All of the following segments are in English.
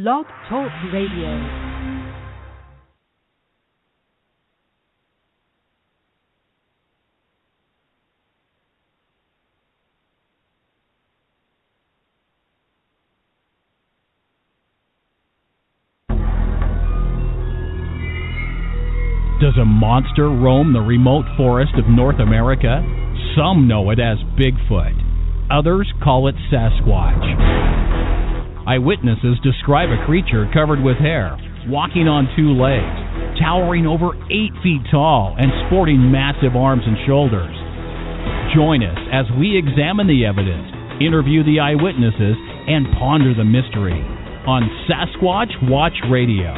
Blog Talk Radio. Does a monster roam the remote forest of North America? Some know it as Bigfoot. Others call it Sasquatch. Eyewitnesses describe a creature covered with hair, walking on two legs, towering over 8 feet tall, and sporting massive arms and shoulders. Join us as we examine the evidence, interview the eyewitnesses, and ponder the mystery on Sasquatch Watch Radio.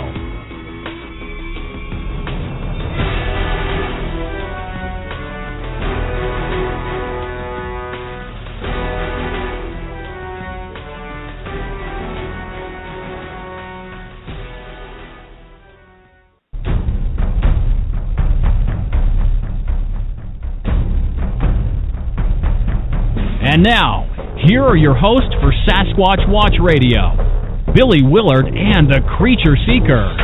And now, here are your hosts for Sasquatch Watch Radio, Billy Willard and the Creature Seeker.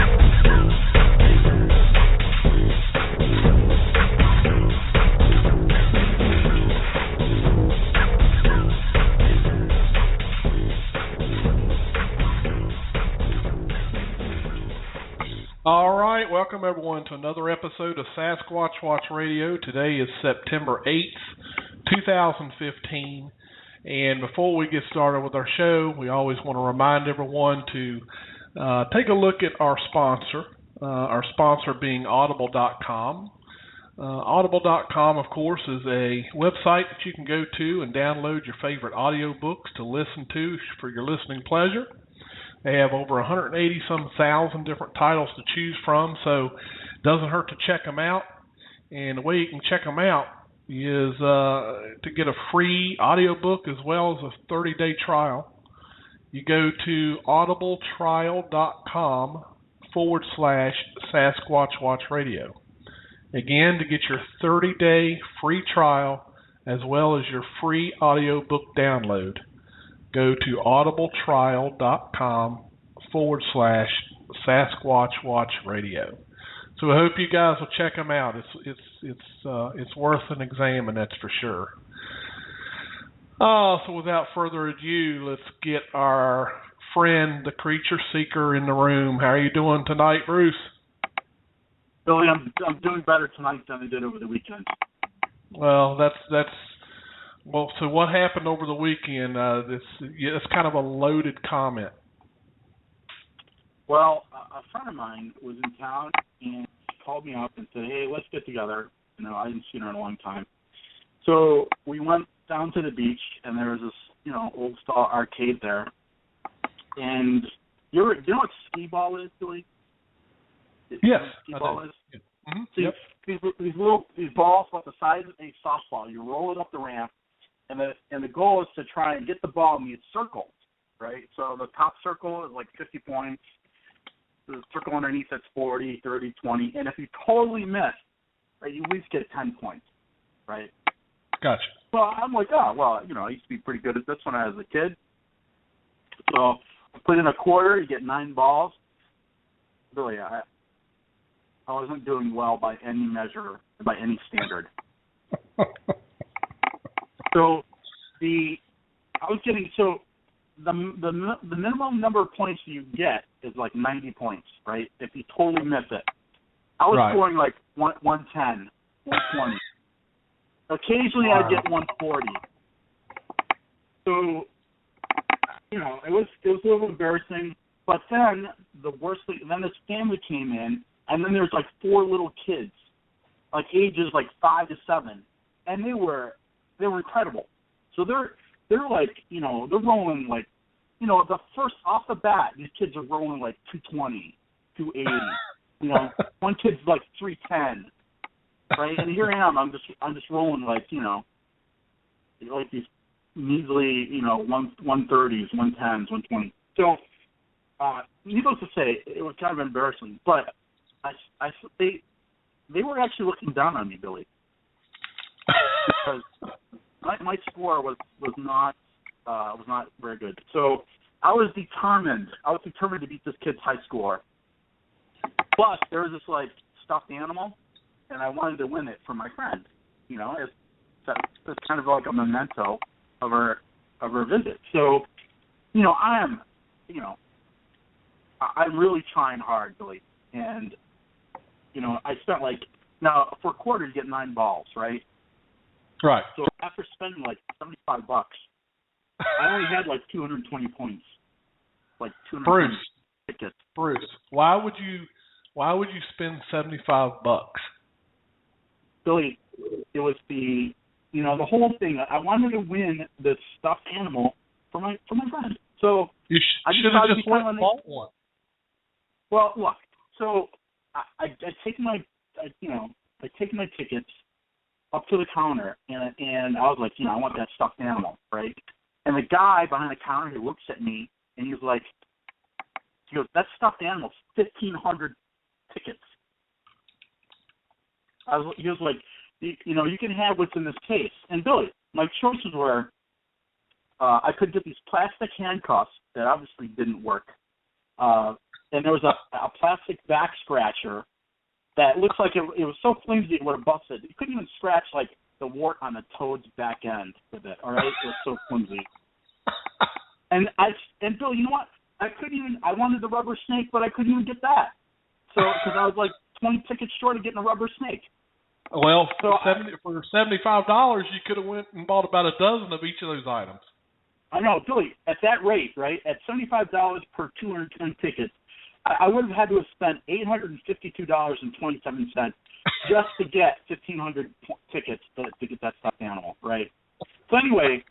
All right, welcome everyone to another episode of Sasquatch Watch Radio. Today is September 8th, 2015, and before we get started with our show, we always want to remind everyone to take a look at our sponsor being Audible.com. Audible.com, of course, is a website that you can go to and download your favorite audiobooks to listen to for your listening pleasure. They have over 180-some thousand different titles to choose from, so it doesn't hurt to check them out. And the way you can check them out is to get a free audiobook as well as a 30-day trial. You go to audibletrial.com/Sasquatch Watch Radio. Again, to get your 30-day free trial as well as your free audiobook download, go to audibletrial.com/Sasquatch Watch Radio. So I hope you guys will check them out. It's worth an examine, that's for sure. So without further ado, let's get our friend, the Creature Seeker, in the room. How are you doing tonight, Bruce? Billy, I'm doing better tonight than I did over the weekend. Well, well. So what happened over the weekend? It's kind of a loaded comment. Well, a friend of mine was in town and called me up and said, "Hey, let's get together." I hadn't seen her in a long time. So we went down to the beach, and there was this, old style arcade there. And you know what skee ball is, Billy? Yes, skee ball is. Yeah. Mm-hmm. So yep. These balls about the size of a softball. You roll it up the ramp, and the goal is to try and get the ball in these circles, right? So the top circle is like 50 points. The circle underneath that's 40, 30, 20. And if you totally miss, right, you at least get 10 points, right? Gotcha. So I'm like, I used to be pretty good at this when I was a kid. So I put in a quarter, you get 9 balls. Really, I wasn't doing well by any measure, by any standard. So the minimum number of points you get is like 90 points, right? If you totally miss it. I was scoring like 110, 120. Occasionally I'd get 140. So, it was a little embarrassing. But then the worst thing, then this family came in, and then there's like 4 little kids, like ages like 5 to 7, and they were incredible. So they're like, they're rolling like, the first off the bat, these kids are rolling like 220, 280. One kid's like 310, right? And here I am, I'm just rolling like, like these measly, 130s, 110s, 120. So, needless to say, it was kind of embarrassing, but they were actually looking down on me, Billy, because my score was not very good. So I was determined to beat this kid's high score. But there was this like stuffed animal, and I wanted to win it for my friend. You know, it's kind of like a memento of her visit. So, you know, I'm really trying hard, Billy. And, you know, I spent now for a quarter you get 9 balls, right? Right. So after spending like $75, I only had like 220 points. Like 220 tickets. Bruce, why would you spend $75? Billy, it was the whole thing. I wanted to win this stuffed animal for my friend. So you should have just went and bought one. Well, look. So I take my tickets up to the counter, and I was like, I want that stuffed animal, right? And the guy behind the counter, he looks at me, and he goes, that stuffed animal's 1,500 tickets. He was like, you can have what's in this case. And Billy, my choices were, I could get these plastic handcuffs that obviously didn't work. And there was a plastic back scratcher that looks like it was so flimsy it would have busted. You couldn't even scratch like the wart on the toad's back end with it. All right, it was so flimsy. And Bill, you know what? I wanted the rubber snake, but I couldn't even get that. So because I was like 20 tickets short of getting a rubber snake. Well, for $75, you could have went and bought about a dozen of each of those items. I know, Billy. At that rate, right? At $75 per 220 tickets, I would have had to have spent $852.27 just to get 1,500 tickets to get that stuffed animal, right? So anyway,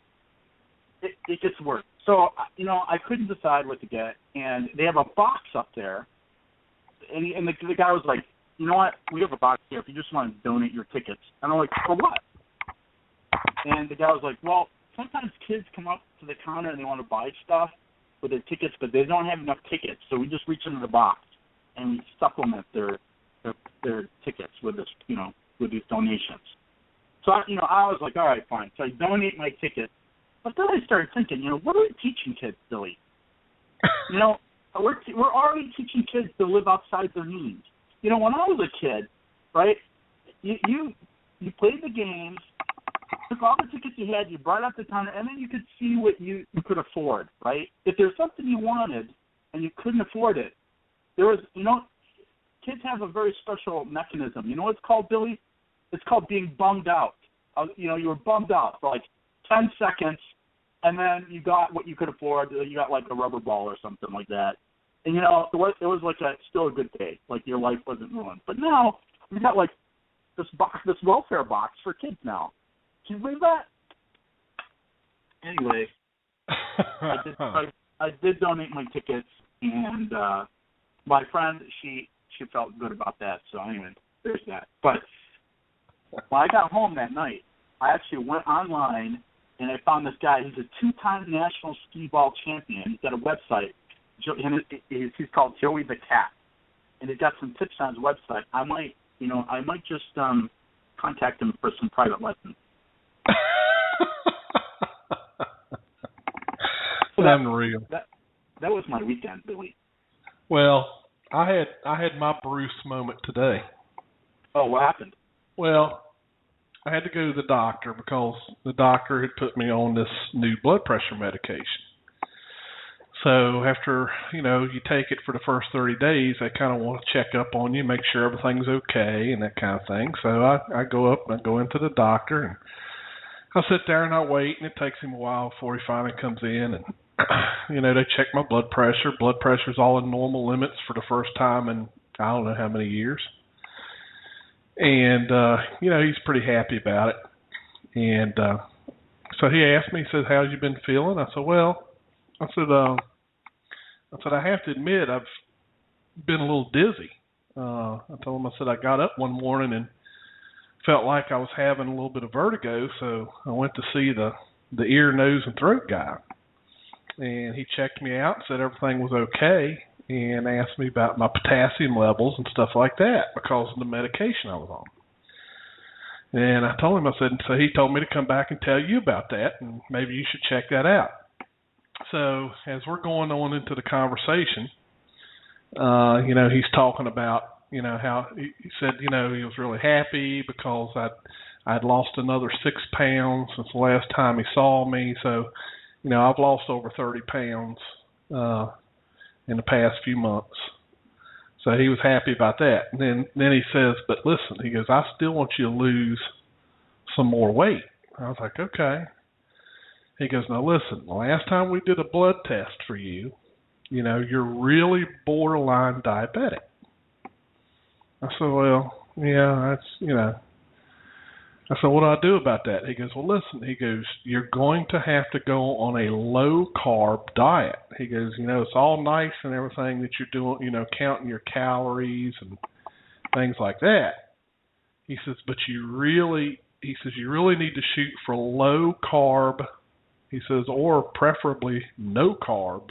it gets worse. So I couldn't decide what to get, and they have a box up there, and the guy was like, you know what? We have a box here if you just want to donate your tickets. And I'm like, for what? And the guy was like, well, sometimes kids come up to the counter and they want to buy stuff with their tickets, but they don't have enough tickets, so we just reach into the box and we supplement their tickets with this, with these donations. So I was like, all right, fine. So I donate my tickets, but then I started thinking, what are we teaching kids, Billy? We're already teaching kids to live outside their means. When I was a kid, right? You played the games, took all the tickets you had, you brought up the counter, and then you could see what you could afford, right? If there's something you wanted and you couldn't afford it, there was, kids have a very special mechanism. You know what it's called, Billy? It's called being bummed out. You were bummed out for like 10 seconds, and then you got what you could afford. You got like a rubber ball or something like that. And, it was like still a good day. Like your life wasn't ruined. But now we got like this welfare box for kids now. Can you believe that? Anyway, I did donate my tickets, and my friend, she felt good about that. So anyway, there's that. But when I got home that night, I actually went online, and I found this guy. He's a 2-time national skee ball champion. He's got a website. He's called Joey the Cat, and he's got some tips on his website. I might just contact him for some private lessons. So unreal. That was my weekend, Billy. Well, I had my Bruce moment today. Oh, what happened? Well, I had to go to the doctor because the doctor had put me on this new blood pressure medication. So after, you take it for the first 30 days, they kind of want to check up on you, make sure everything's okay and that kind of thing. So I go up and I go into the doctor, and I sit there and I wait, and it takes him a while before he finally comes in. And, they check my blood pressure. Blood pressure's all in normal limits for the first time in I don't know how many years. And, he's pretty happy about it. And so he asked me, he said, how's you been feeling? I said, well, I have to admit I've been a little dizzy. I told him, I said, I got up one morning and felt like I was having a little bit of vertigo, so I went to see the ear, nose, and throat guy. And he checked me out, said everything was okay, and asked me about my potassium levels and stuff like that because of the medication I was on. And I told him, I said, so he told me to come back and tell you about that, and maybe you should check that out. So as we're going on into the conversation, he's talking about, how he said, he was really happy because I'd lost another 6 pounds since the last time he saw me. So, I've lost over 30 pounds in the past few months. So he was happy about that. And then he says, but listen, he goes, I still want you to lose some more weight. I was like, okay. He goes, now listen, the last time we did a blood test for you, you're really borderline diabetic. I said, well, yeah, that's, I said, what do I do about that? He goes, well, listen, he goes, you're going to have to go on a low-carb diet. He goes, it's all nice and everything that you're doing, counting your calories and things like that. He says, but you really need to shoot for low-carb, he says, or preferably no carbs.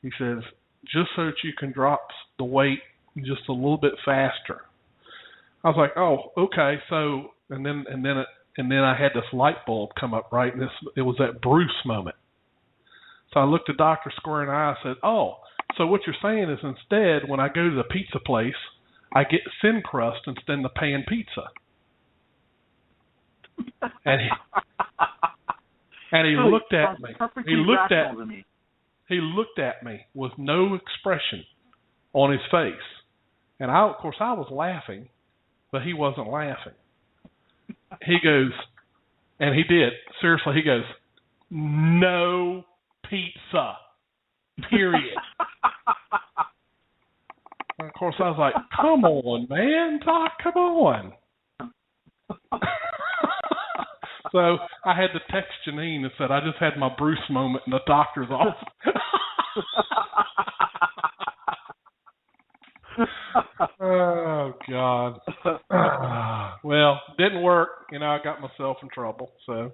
He says, just so that you can drop the weight just a little bit faster. I was like, oh, okay, so... And then I had this light bulb come up, right? And it was that Bruce moment. So I looked at Dr. Square in the eye and said, oh, so what you're saying is instead when I go to the pizza place, I get thin crust instead of pan pizza. And he looked at me. He looked at me with no expression on his face. And of course I was laughing, but he wasn't laughing. He goes, and he did, seriously, he goes, no pizza, period. And of course, I was like, come on, man, Doc, come on. So I had to text Janine and said, I just had my Bruce moment in the doctor's office. Oh, God. Well, didn't work. I got myself in trouble. So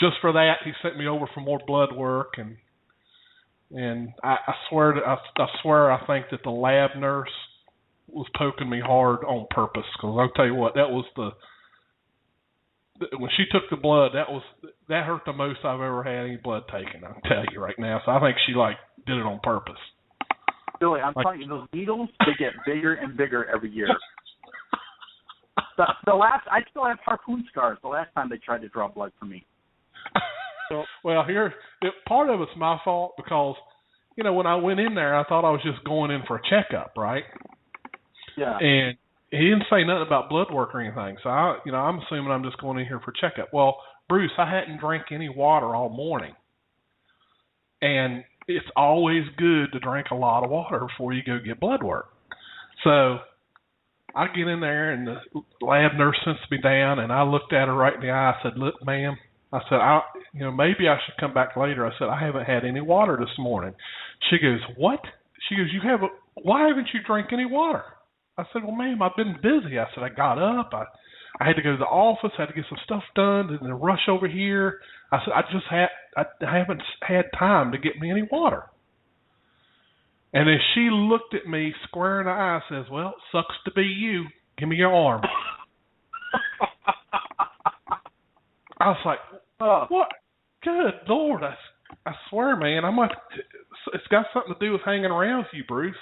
just for that, he sent me over for more blood work. And I swear, I think that the lab nurse was poking me hard on purpose. Because I'll tell you what, that was when she took the blood, that hurt the most I've ever had any blood taken, I'll tell you right now. So I think she did it on purpose. Billy, I'm telling you, those needles, they get bigger and bigger every year. I still have harpoon scars the last time they tried to draw blood from me. So, well, part of it's my fault because, when I went in there, I thought I was just going in for a checkup, right? Yeah. And he didn't say nothing about blood work or anything. So, I'm assuming I'm just going in here for a checkup. Well, Bruce, I hadn't drank any water all morning. And it's always good to drink a lot of water before you go get blood work. So I get in there, and the lab nurse sends me down, and I looked at her right in the eye. I said, look, ma'am, I said, maybe I should come back later. I said, I haven't had any water this morning. She goes, what? She goes, why haven't you drank any water? I said, well, ma'am, I've been busy. I said, I got up. I had to go to the office, had to get some stuff done, and then rush over here. I said, I haven't had time to get me any water. And then she looked at me square in the eye and says, well, sucks to be you. Give me your arm. I was like, what? Good Lord. I swear, man, it's got something to do with hanging around with you, Bruce.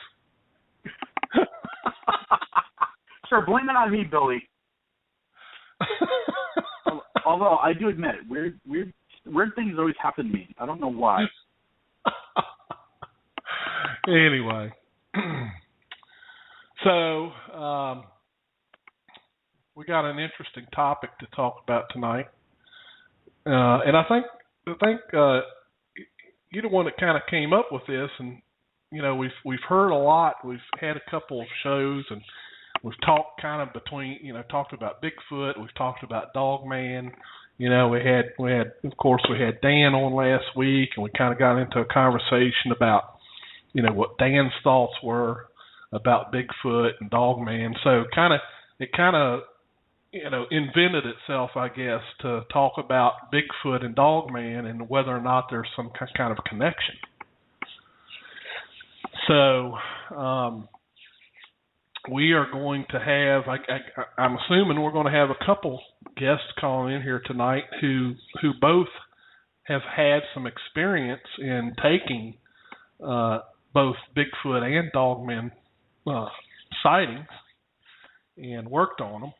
Sure, blame it on me, Billy. Although I do admit, weird things always happen to me. I don't know why. Anyway, so we got an interesting topic to talk about tonight, and I think you're the one that kind of came up with this, and we've heard a lot. We've had a couple of shows, and we've talked kind of talked about Bigfoot. We've talked about Dogman. We had of course we had Dan on last week, and we kind of got into a conversation about what Dan's thoughts were about Bigfoot and Dogman. So it kind of invented itself, I guess, to talk about Bigfoot and Dogman and whether or not there's some kind of connection. So we are going to have, I'm assuming we're going to have a couple guests calling in here tonight who both have had some experience in taking both Bigfoot and Dogman sightings and worked on them.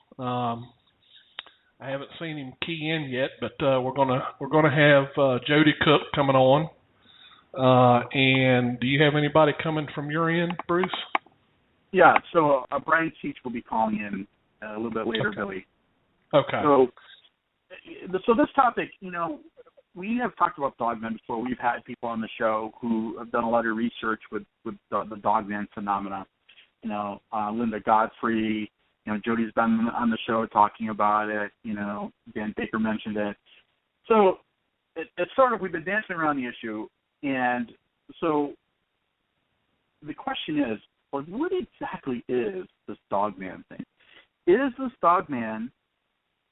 I haven't seen him key in yet, but we're gonna have Jody Cook coming on. And do you have anybody coming from your end, Bruce? Yeah. So Brian Teach will be calling in a little bit later, okay. Billy. Okay. So this topic, we have talked about Dogman before. We've had people on the show who have done a lot of research with the Dogman phenomena. Linda Godfrey. Jody's been on the show talking about it. Dan Baker mentioned it. So it's sort of, we've been dancing around the issue, and so the question is, well, what exactly is this Dogman thing? Is this Dogman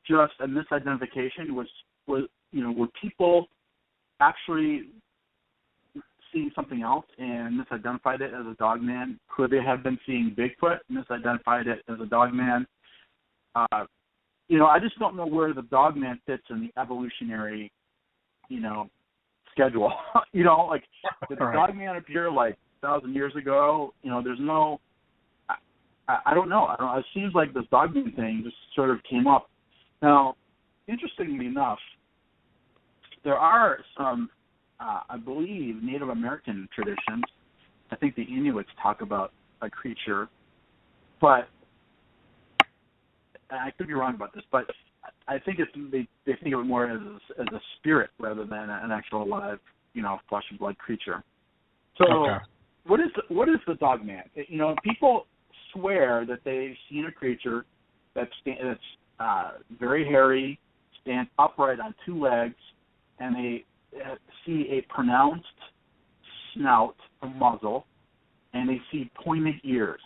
just a misidentification? Were people actually seeing something else and misidentified it as a Dogman? Could they have been seeing Bigfoot, misidentified it as a Dogman? I just don't know where the Dogman fits in the evolutionary, schedule. Did the Dogman appear like 1,000 years ago? There's no. I don't know. It seems like this Dogman thing just sort of came up. Now, interestingly enough, there are some, I believe, Native American traditions. I think the Inuits talk about a creature, but I could be wrong about this, but I think they think of it more as a spirit rather than an actual live, flesh and blood creature. So, okay. What is the Dogman? People swear that they've seen a creature that's very hairy, stands upright on two legs, and they see a pronounced snout, a muzzle, and they see pointed ears.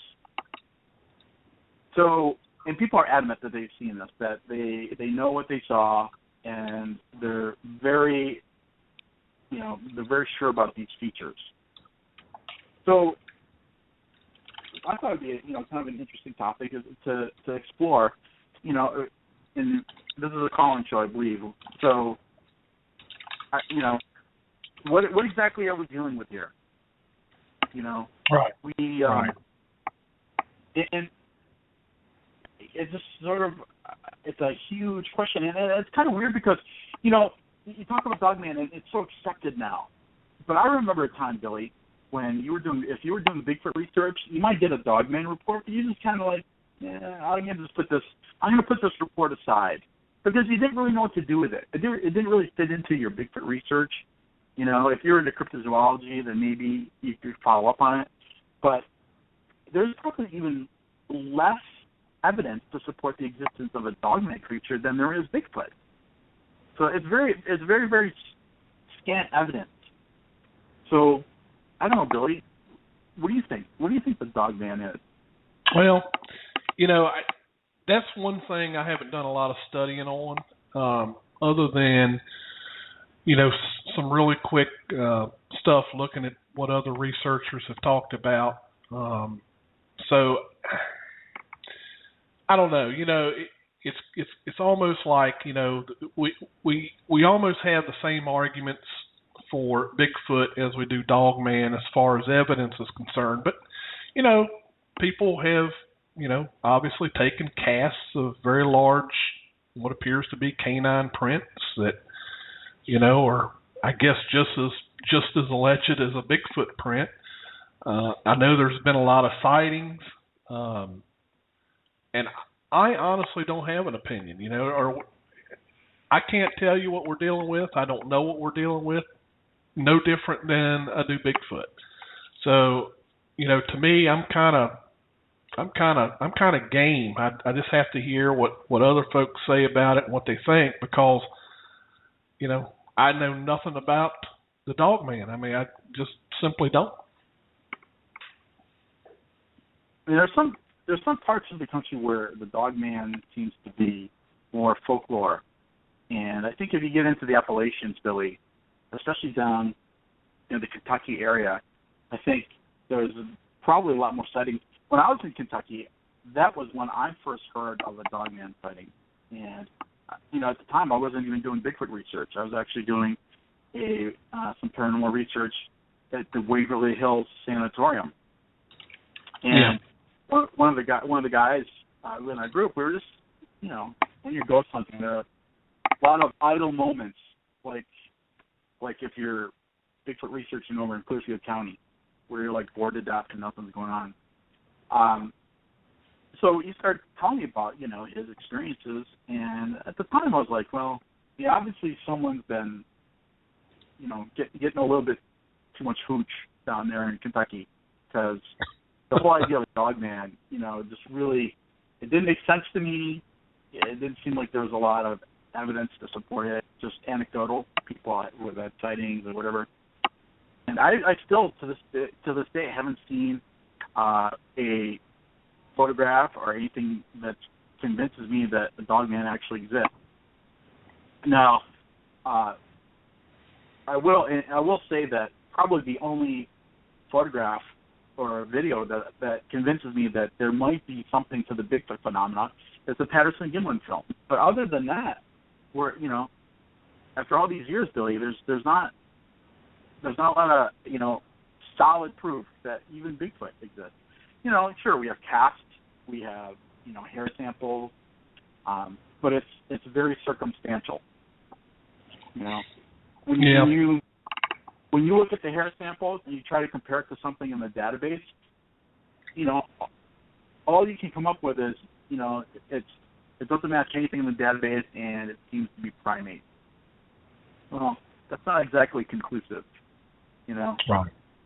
So, and people are adamant that they've seen this, that they know what they saw, and they're very sure about these features. So, I thought it'd be kind of an interesting topic to explore. And this is a call-in show, I believe. So, what exactly are we dealing with here? Right. Right. And it's just sort of, it's a huge question, and it's kind of weird because, you talk about Dogman, and it's so accepted now. But I remember a time, Billy, when if you were doing Bigfoot research, you might get a Dogman report, but you just kind of like, I'm going to put this report aside, because you didn't really know what to do with it. It didn't really fit into your Bigfoot research. If you're into cryptozoology, then maybe you could follow up on it. But there's probably even less evidence to support the existence of a Dogman creature than there is Bigfoot. So it's very, very scant evidence. So I don't know, Billy. What do you think? What do you think the Dogman is? Well, that's one thing I haven't done a lot of studying on, other than, some really quick stuff looking at what other researchers have talked about. So I don't know. It's almost like we almost have the same arguments for Bigfoot as we do Dogman as far as evidence is concerned. But people have obviously taken casts of very large, what appears to be canine prints that are, I guess, just as alleged as a Bigfoot print. I know there's been a lot of sightings, and I honestly don't have an opinion, or I can't tell you what we're dealing with. I don't know what we're dealing with. No different than I do Bigfoot. So, to me, I'm kind of game. I just have to hear what other folks say about it and what they think, because, I know nothing about the Dogman. I mean, I just simply don't. There's some parts of the country where the Dogman seems to be more folklore, and I think if you get into the Appalachians, Billy, especially down in the Kentucky area, I think there's probably a lot more sightings. When I was in Kentucky, that was when I first heard of a Dogman sighting, and at the time I wasn't even doing Bigfoot research. I was actually doing some paranormal research at the Waverly Hills Sanatorium. And one of the guys in our group, we were just, when you're ghost hunting, there are a lot of idle moments, like if you're Bigfoot researching over in Clearfield County, where you're like bored to death and nothing's going on. So he started telling me about, his experiences, and at the time I was like, well, yeah, obviously someone's been, getting a little bit too much hooch down there in Kentucky, because the whole idea of a Dogman, just really, it didn't make sense to me. It didn't seem like there was a lot of evidence to support it, just anecdotal, people with had sightings or whatever. And I still, to this day, haven't seen a photograph or anything that convinces me that the Dogman actually exists. Now, I will say that probably the only photograph or video that convinces me that there might be something to the Bigfoot phenomena is the Patterson-Gimlin film. But other than that, after all these years, Billy, there's not a lot of solid proof that even Bigfoot exists. Sure, we have casts, we have hair samples, but it's very circumstantial. When you look at the hair samples and you try to compare it to something in the database, all you can come up with is it doesn't match anything in the database and it seems to be primate. Well, that's not exactly conclusive,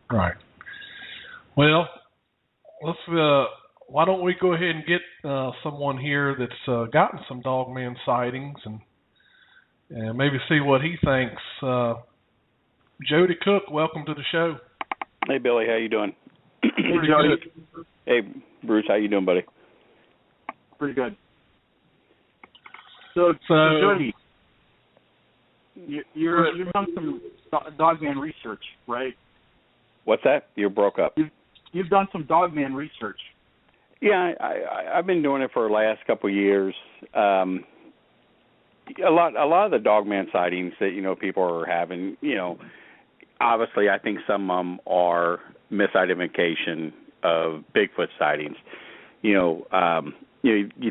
Right. Well, let's. Why don't we go ahead and get someone here that's gotten some Dogman sightings and maybe see what he thinks. Jody Cook, welcome to the show. Hey, Billy, how you doing? Pretty good. Hey, Bruce, how you doing, buddy? Pretty good. So Jody, you've done some Dogman research, right? What's that? You broke up. You've done some Dogman research. Yeah, I've been doing it for the last couple of years. A lot of the Dogman sightings that people are having, obviously I think some of them are misidentification of Bigfoot sightings. You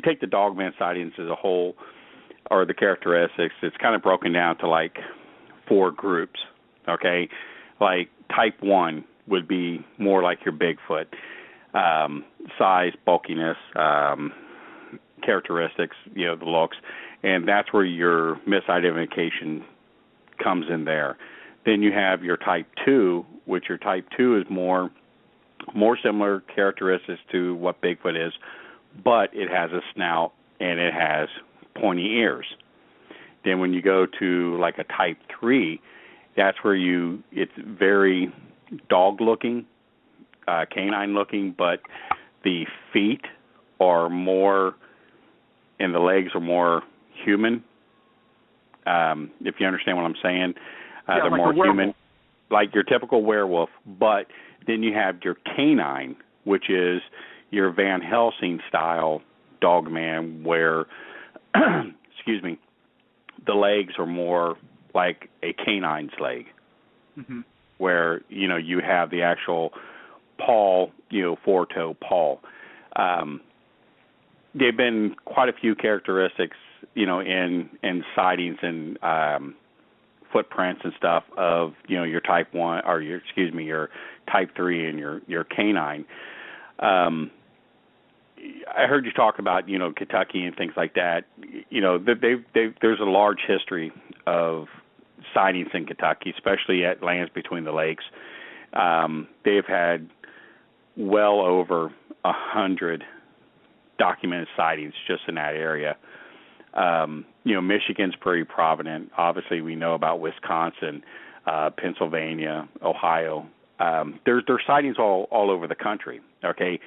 take the Dogman sightings as a whole, or the characteristics. It's kind of broken down to like 4 groups. Okay, like type 1 would be more like your Bigfoot. Size, bulkiness, characteristics, the looks, and that's where your misidentification comes in there. Then you have your type 2, which your type 2 is more similar characteristics to what Bigfoot is, but it has a snout and it has pointy ears. Then when you go to like a type 3, that's where it's very dog-looking, canine-looking, but the feet are more, and the legs are more human. If you understand what I'm saying, they're like more human, like your typical werewolf. But then you have your canine, which is your Van Helsing style Dogman, where, excuse me, the legs are more like a canine's leg, where you have the actual paw, 4-toe paw. There've been quite a few characteristics, in sightings and footprints and stuff of, your type 1 or your type 3 and your canine. I heard you talk about, Kentucky and things like that. There's a large history of sightings in Kentucky, especially at lands between the lakes. They've had well over 100 documented sightings just in that area. Michigan's pretty prominent. Obviously, we know about Wisconsin, Pennsylvania, Ohio. There's sightings all over the country, okay?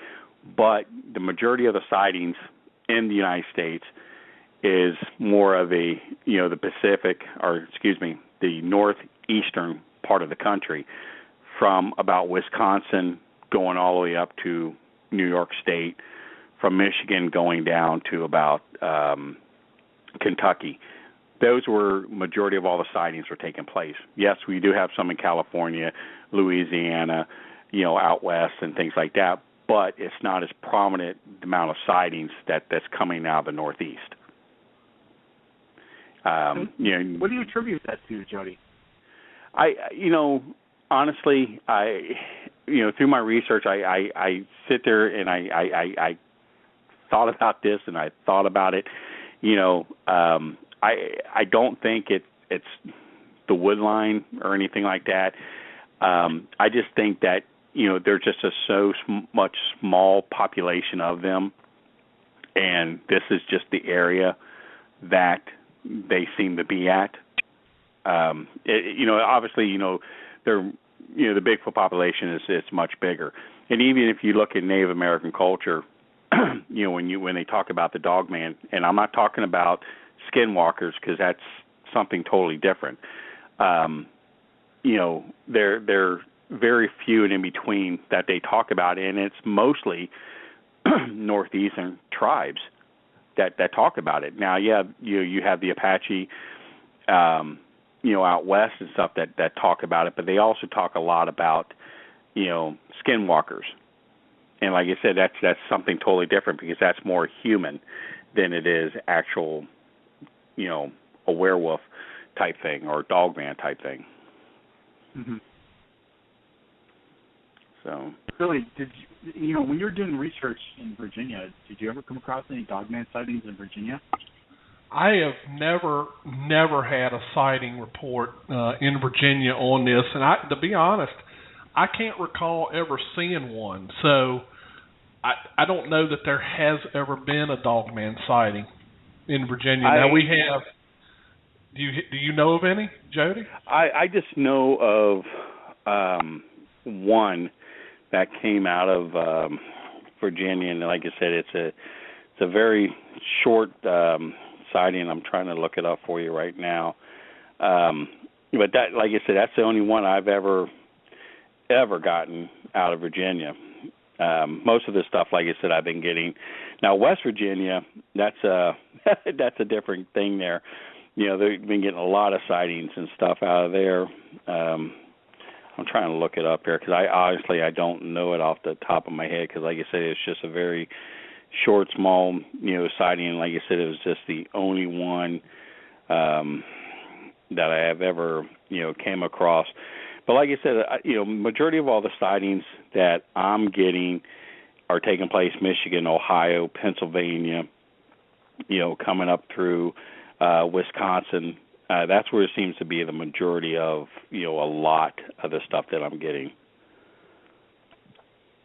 But the majority of the sightings in the United States is more of the Pacific, the northeastern part of the country, from about Wisconsin going all the way up to New York State, from Michigan going down to about Kentucky. those were majority of all the sightings were taking place. Yes, we do have some in California, Louisiana, out west and things like that, but it's not as prominent amount of sightings that's coming out of the Northeast. What do you attribute that to, Jody? Honestly, through my research, I sit there and I thought about this and I thought about it. I don't think it's the wood line or anything like that. I just think that there's just so much small population of them, and this is just the area that they seem to be at. Obviously, they're the Bigfoot population is much bigger, and even if you look at Native American culture, when they talk about the Dogman, and I'm not talking about skinwalkers because that's something totally different. They're very few and in between that they talk about, and it's mostly northeastern tribes that talk about it. Now, you have the Apache, out west and stuff that talk about it, but they also talk a lot about, skinwalkers. And like I said, that's something totally different because that's more human than it is actual, a werewolf type thing or Dogman type thing. Mm-hmm. So, Billy, did you when you were doing research in Virginia, did you ever come across any Dogman sightings in Virginia? I have never had a sighting report in Virginia on this, and to be honest, I can't recall ever seeing one. So I don't know that there has ever been a Dogman sighting in Virginia. Now we have. Do you know of any, Jody? I just know of one that came out of Virginia, and like I said, it's a very short sighting. I'm trying to look it up for you right now. But that, like I said, that's the only one I've ever gotten out of Virginia. Most of the stuff, like I said, I've been getting. Now, West Virginia, that's a different thing there. They've been getting a lot of sightings and stuff out of there. I'm trying to look it up here because I don't know it off the top of my head because, like I said, it's just a very short, small, sighting. And like I said, it was just the only one that I have ever, came across. But like I said, majority of all the sightings that I'm getting are taking place Michigan, Ohio, Pennsylvania, coming up through Wisconsin. That's where it seems to be the majority of, a lot of the stuff that I'm getting.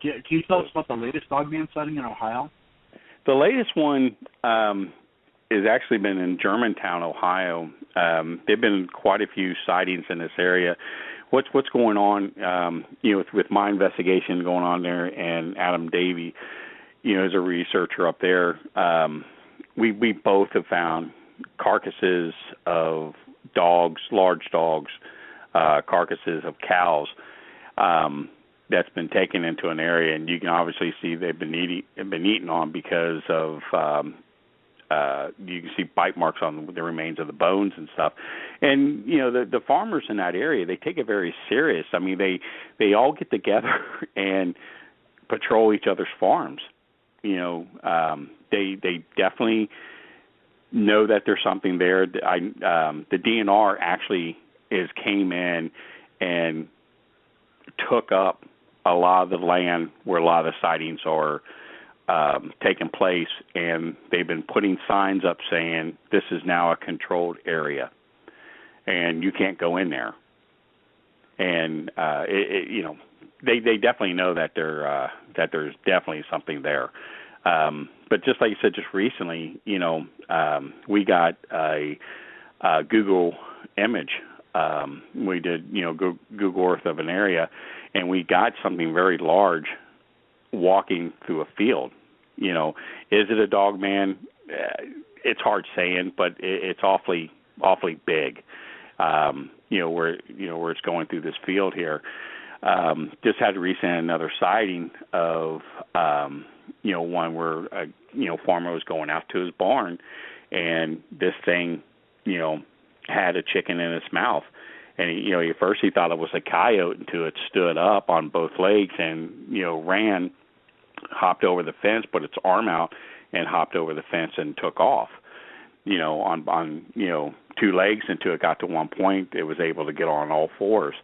Can you tell us about the latest Dogman sighting in Ohio? The latest one has actually been in Germantown, Ohio. There've been quite a few sightings in this area. What's going on, with my investigation going on there, and Adam Davey, is a researcher up there. We both have found carcasses of dogs, large dogs, carcasses of cows that's been taken into an area, and you can obviously see they've been eaten on because of you can see bite marks on the remains of the bones and stuff. And the farmers in that area, they take it very serious. I mean, they all get together and patrol each other's farms. They definitely know that there's something there. The DNR actually came in and took up a lot of the land where a lot of the sightings are taking place, and they've been putting signs up saying this is now a controlled area and you can't go in there. And they definitely know that that there's definitely something there. But just like you said, just recently, we got a Google image. We did, Google Earth of an area, and we got something very large walking through a field. Is it a Dogman? It's hard saying, but it's awfully big. Where it's going through this field here. Just had recently another sighting of one where a farmer was going out to his barn, and this thing had a chicken in its mouth. And at first he thought it was a coyote until it stood up on both legs and ran, hopped over the fence, put its arm out, and hopped over the fence and took off. On two legs until it got to one point, it was able to get on all fours.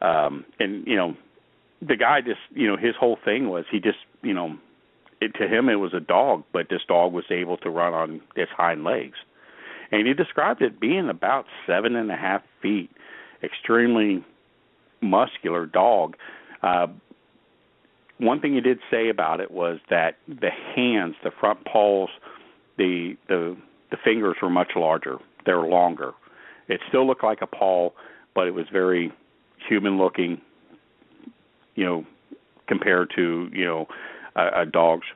And the guy just his whole thing was he just to him it was a dog, but this dog was able to run on its hind legs. And he described it being about 7.5 feet, extremely muscular dog. One thing he did say about it was that the hands, the front paws, the fingers were much larger. They were longer. It still looked like a paw, but it was very human-looking, compared to a dog's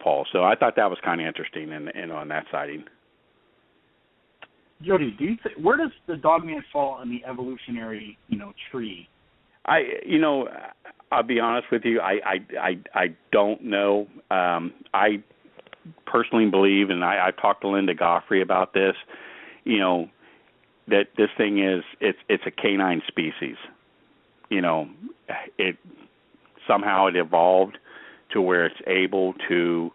paw. So I thought that was kind of interesting in on that sighting. Jody, where does the Dogman fall in the evolutionary, tree? I'll be honest with you. I don't know. I personally believe, and I've talked to Linda Goffrey about this. That this thing it's a canine species. It somehow it evolved to where it's able to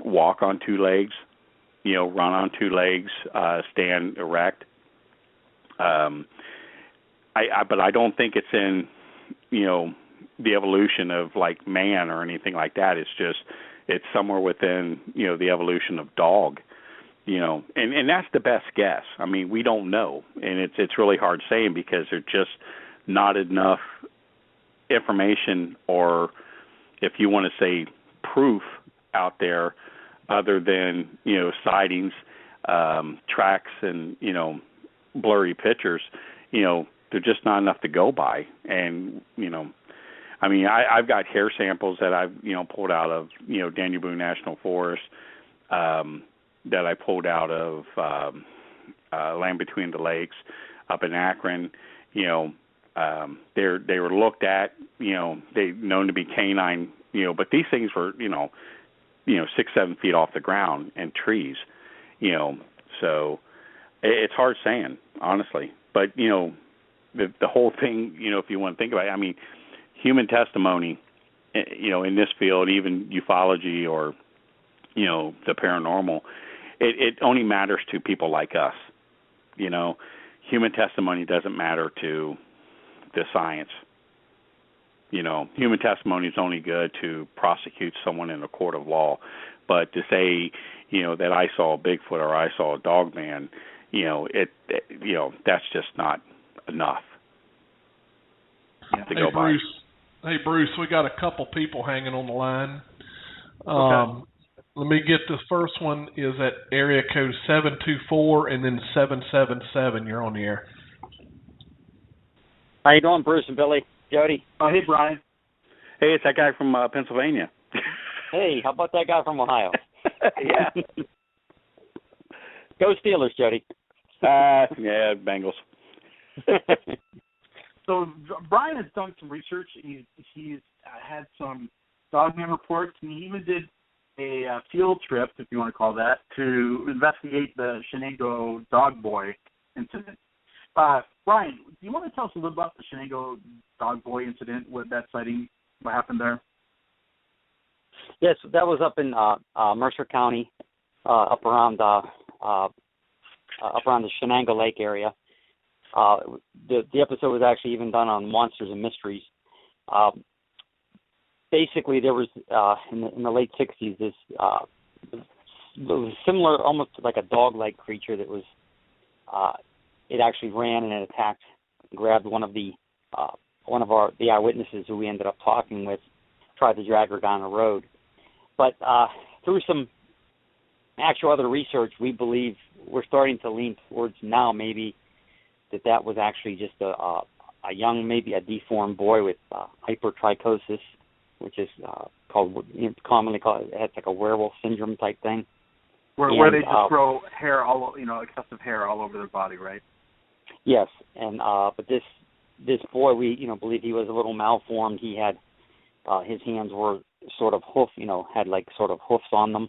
walk on two legs. Run on two legs, stand erect. But I don't think it's in, the evolution of like man or anything like that. It's somewhere within, the evolution of dog, and that's the best guess. I mean, we don't know, and it's really hard saying because there's just not enough information, or if you want to say proof out there, other than, sightings, tracks, and, blurry pictures, they're just not enough to go by. And, I've got hair samples that I've, pulled out of, Daniel Boone National Forest, that I pulled out of Land Between the Lakes up in Akron. They were looked at, they known to be canine, but these things were, 6-7 feet off the ground and trees, so it's hard saying, honestly. But, the whole thing, if you want to think about it, human testimony, in this field, even ufology or, the paranormal, it only matters to people like us. Human testimony doesn't matter to the science. Human testimony is only good to prosecute someone in a court of law, but to say, that I saw a Bigfoot or I saw a Dogman, that's just not enough to go by. Hey, Bruce, we got a couple people hanging on the line. Okay. Let me get this first one is at area code 724 and then 777. You're on the air. How you doing, Bruce and Billy? Jody? Oh, hey, Brian. Hey, it's that guy from Pennsylvania. Hey, how about that guy from Ohio? Yeah. Go Steelers, Jody. Yeah, Bengals. So Brian has done some research. He's had some Dogman reports, and he even did a field trip, if you want to call that, to investigate the Shenango Dog Boy incident. Brian, do you want to tell us a little about the Shenango Dog Boy incident, what that sighting, what happened there? Yes, that was up in Mercer County, up around the Shenango Lake area. The episode was actually even done on Monsters and Mysteries. Basically, there was in the late 60s this it was similar, almost like a dog-like creature that was. It actually ran and it attacked, grabbed one of the eyewitnesses who we ended up talking with, tried to drag her down the road. But through some actual other research, we believe we're starting to lean towards now maybe that was actually just a young, maybe a deformed boy with hypertrichosis, which is commonly called, it's like a werewolf syndrome type thing. Where they just grow hair excessive hair all over their body, right? Yes, and but this boy, we believe he was a little malformed. He had his hands were sort of had like sort of hoofs on them.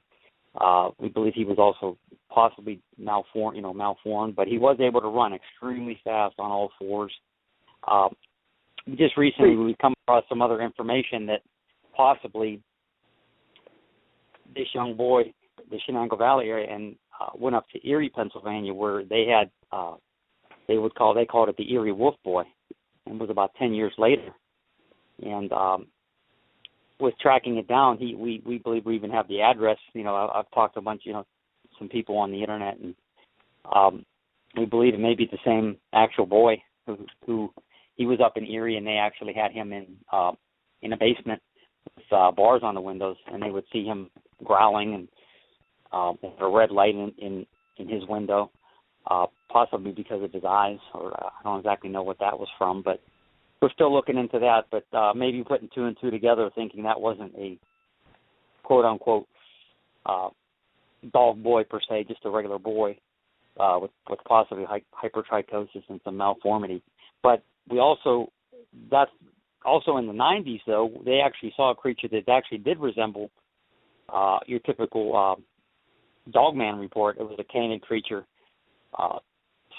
We believe he was also possibly malformed, but he was able to run extremely fast on all fours. Just recently, we've come across some other information that possibly this young boy, the Shenango Valley area, and went up to Erie, Pennsylvania, where they had they called it the Erie Wolf Boy, and it was about 10 years later. And with tracking it down, we believe we even have the address. I've talked to a bunch, some people on the internet, and we believe it may be the same actual boy who he was up in Erie, and they actually had him in a basement with bars on the windows, and they would see him growling and with a red light in his window, possibly because of his eyes, or I don't exactly know what that was from, but we're still looking into that. But maybe putting two and two together, thinking that wasn't a quote-unquote dog boy per se, just a regular boy with possibly hypertrichosis and some malformity. But that's also in the 90s, though, they actually saw a creature that actually did resemble your typical Dogman report. It was a canid creature.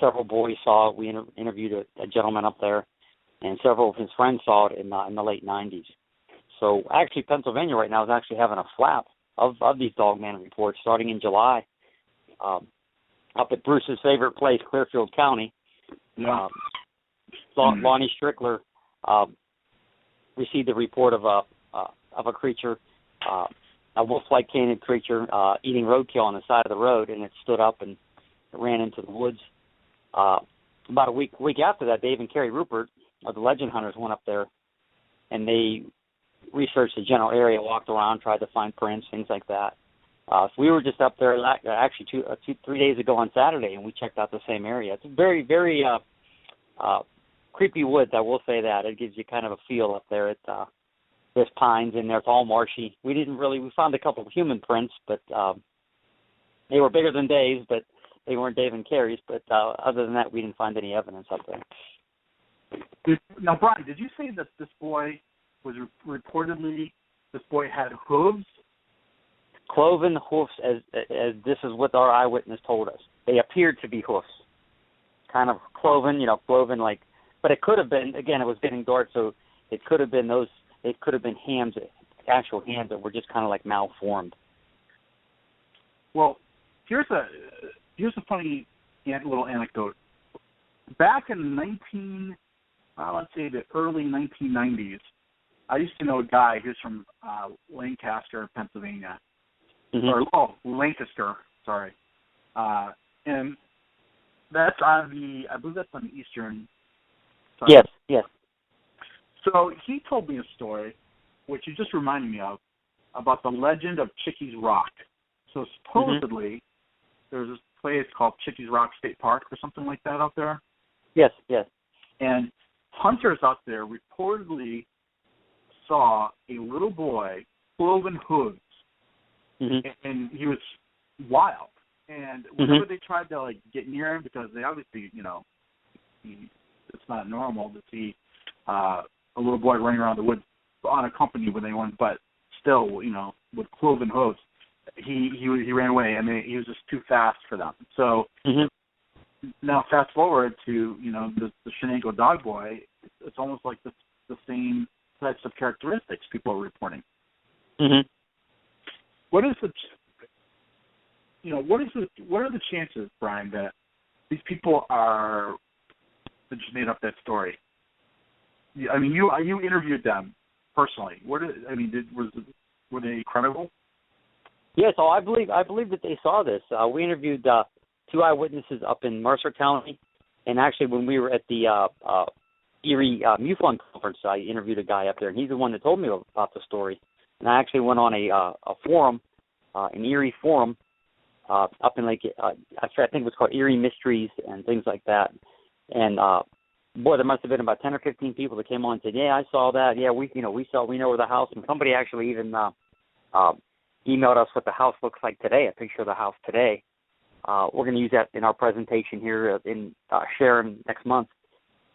Several boys saw it. We interviewed a gentleman up there, and several of his friends saw it in the late 90s. So actually, Pennsylvania right now is actually having a flap of these Dogman reports starting in July. Up at Bruce's favorite place, Clearfield County, Lonnie Strickler received a report of a creature, a wolf-like canid creature eating roadkill on the side of the road, and it stood up and ran into the woods. About a week after that, Dave and Carrie Rupert of the Legend Hunters went up there, and they researched the general area, walked around, tried to find prints, things like that. So we were just up there actually 3 days ago on Saturday, and we checked out the same area. It's very, very creepy woods, I will say that. It gives you kind of a feel up there. There's pines in there. It's all marshy. We found a couple of human prints, but they were bigger than Dave's, but they weren't Dave and Carrie's. But other than that, we didn't find any evidence up there. Now, Brian, did you say that this boy was reportedly, this boy had hooves? Cloven hoofs, as this is what our eyewitness told us. They appeared to be hoofs. Kind of cloven like, but it could have been, again, it was getting dark, so it could have been hands, actual hands that were just kind of like malformed. Well, here's a funny little anecdote. Back in let's say the early 1990s, I used to know a guy who's from Lancaster, Pennsylvania, Lancaster, sorry, and that's on I believe that's on the eastern side. Yes. So he told me a story, which you just reminded me of, about the legend of Chickies Rock. So supposedly, there's this place called Chickies Rock State Park or something like that out there. Yes. And hunters out there reportedly saw a little boy, cloven hooves, and he was wild. And whenever they tried to get near him, because they obviously, it's not normal to see a little boy running around the woods unaccompanied with anyone, but still, with cloven hooves, he ran away. I mean, he was just too fast for them. So now fast forward to the Shenango Dog Boy, it's almost like the same types of characteristics people are reporting. What are the chances, Brian, that these people that just made up that story? I mean, you interviewed them personally. Were they credible? Yeah, so I believe that they saw this. We interviewed two eyewitnesses up in Mercer County, and actually when we were at the Erie MUFON conference, I interviewed a guy up there, and he's the one that told me about the story. And I actually went on a forum, an Erie forum, up in Lake. I think it was called Erie Mysteries and things like that. And there must have been about 10 or 15 people that came on and said, "Yeah, I saw that. Yeah, we know where the house." And somebody actually even emailed us what the house looks like today, a picture of the house today. We're going to use that in our presentation here in Sharon next month.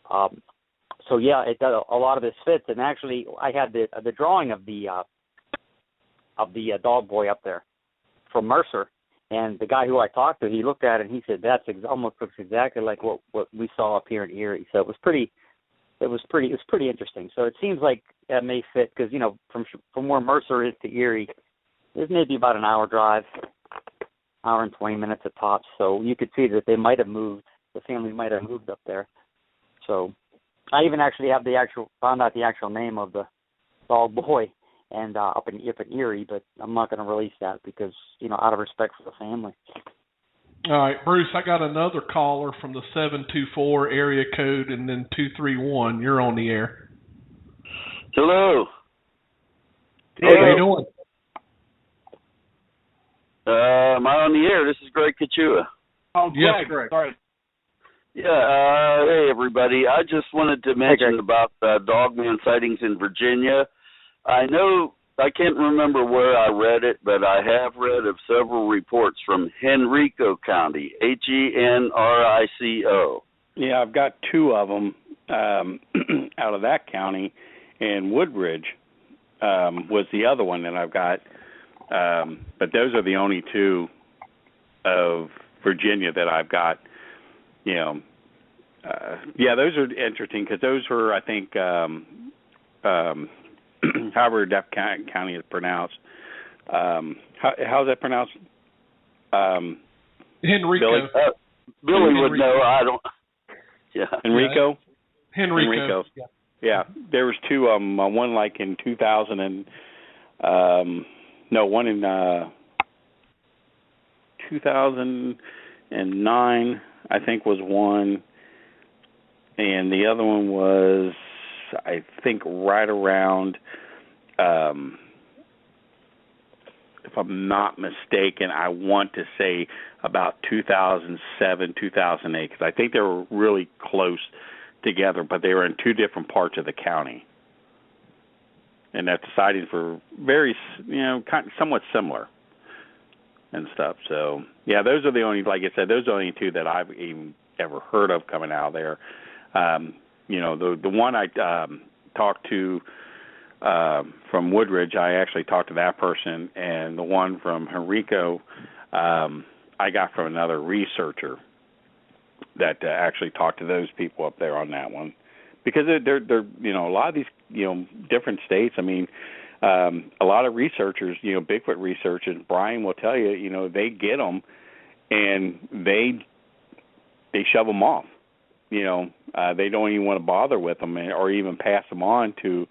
So yeah, it does, a lot of this fits. And actually, I had the drawing of the dog boy up there from Mercer, And the guy who I talked to, he looked at it and he said, almost looks exactly like what we saw up here in Erie. So it was pretty interesting. So it seems like that may fit because, from where Mercer is to Erie, there's maybe about an hour drive, hour and 20 minutes at tops. So you could see that they might have moved, the family might have moved up there. So I even actually have found out the actual name of the dog boy and up in Erie, but I'm not going to release that because, out of respect for the family. All right, Bruce, I got another caller from the 724 area code and then 231. You're on the air. Hello. Hey, how you doing? Am I on the air? This is Greg Kachua. Oh, yes, Greg. Greg. Sorry. Yeah, hey, everybody. I just wanted to mention about dogman sightings in Virginia. I know, I can't remember where I read it, but I have read of several reports from Henrico County, Henrico. Yeah, I've got two of them out of that county, and Woodbridge was the other one that I've got. But those are the only two of Virginia that I've got. Those are interesting because those were, I think, however that county is pronounced. How's that pronounced? Henrico. Billy would know. I don't. Yeah. Henrico? Henrico. Yeah. There was two of them. One like in 2000 and one in 2009, I think, was one, and the other one was, I think, right around, if I'm not mistaken, I want to say about 2007, 2008, because I think they were really close together, but they were in two different parts of the county. And that's sightings for very, somewhat similar and stuff. So, yeah, those are the only, like I said, those are the only two that I've even ever heard of coming out of there. The one I talked to from Woodridge, I actually talked to that person, and the one from Henrico, I got from another researcher that actually talked to those people up there on that one. Because they're a lot of these, different states. I mean, a lot of researchers, Bigfoot researchers, Brian will tell you, they get them and they shove them off. They don't even want to bother with them or even pass them on to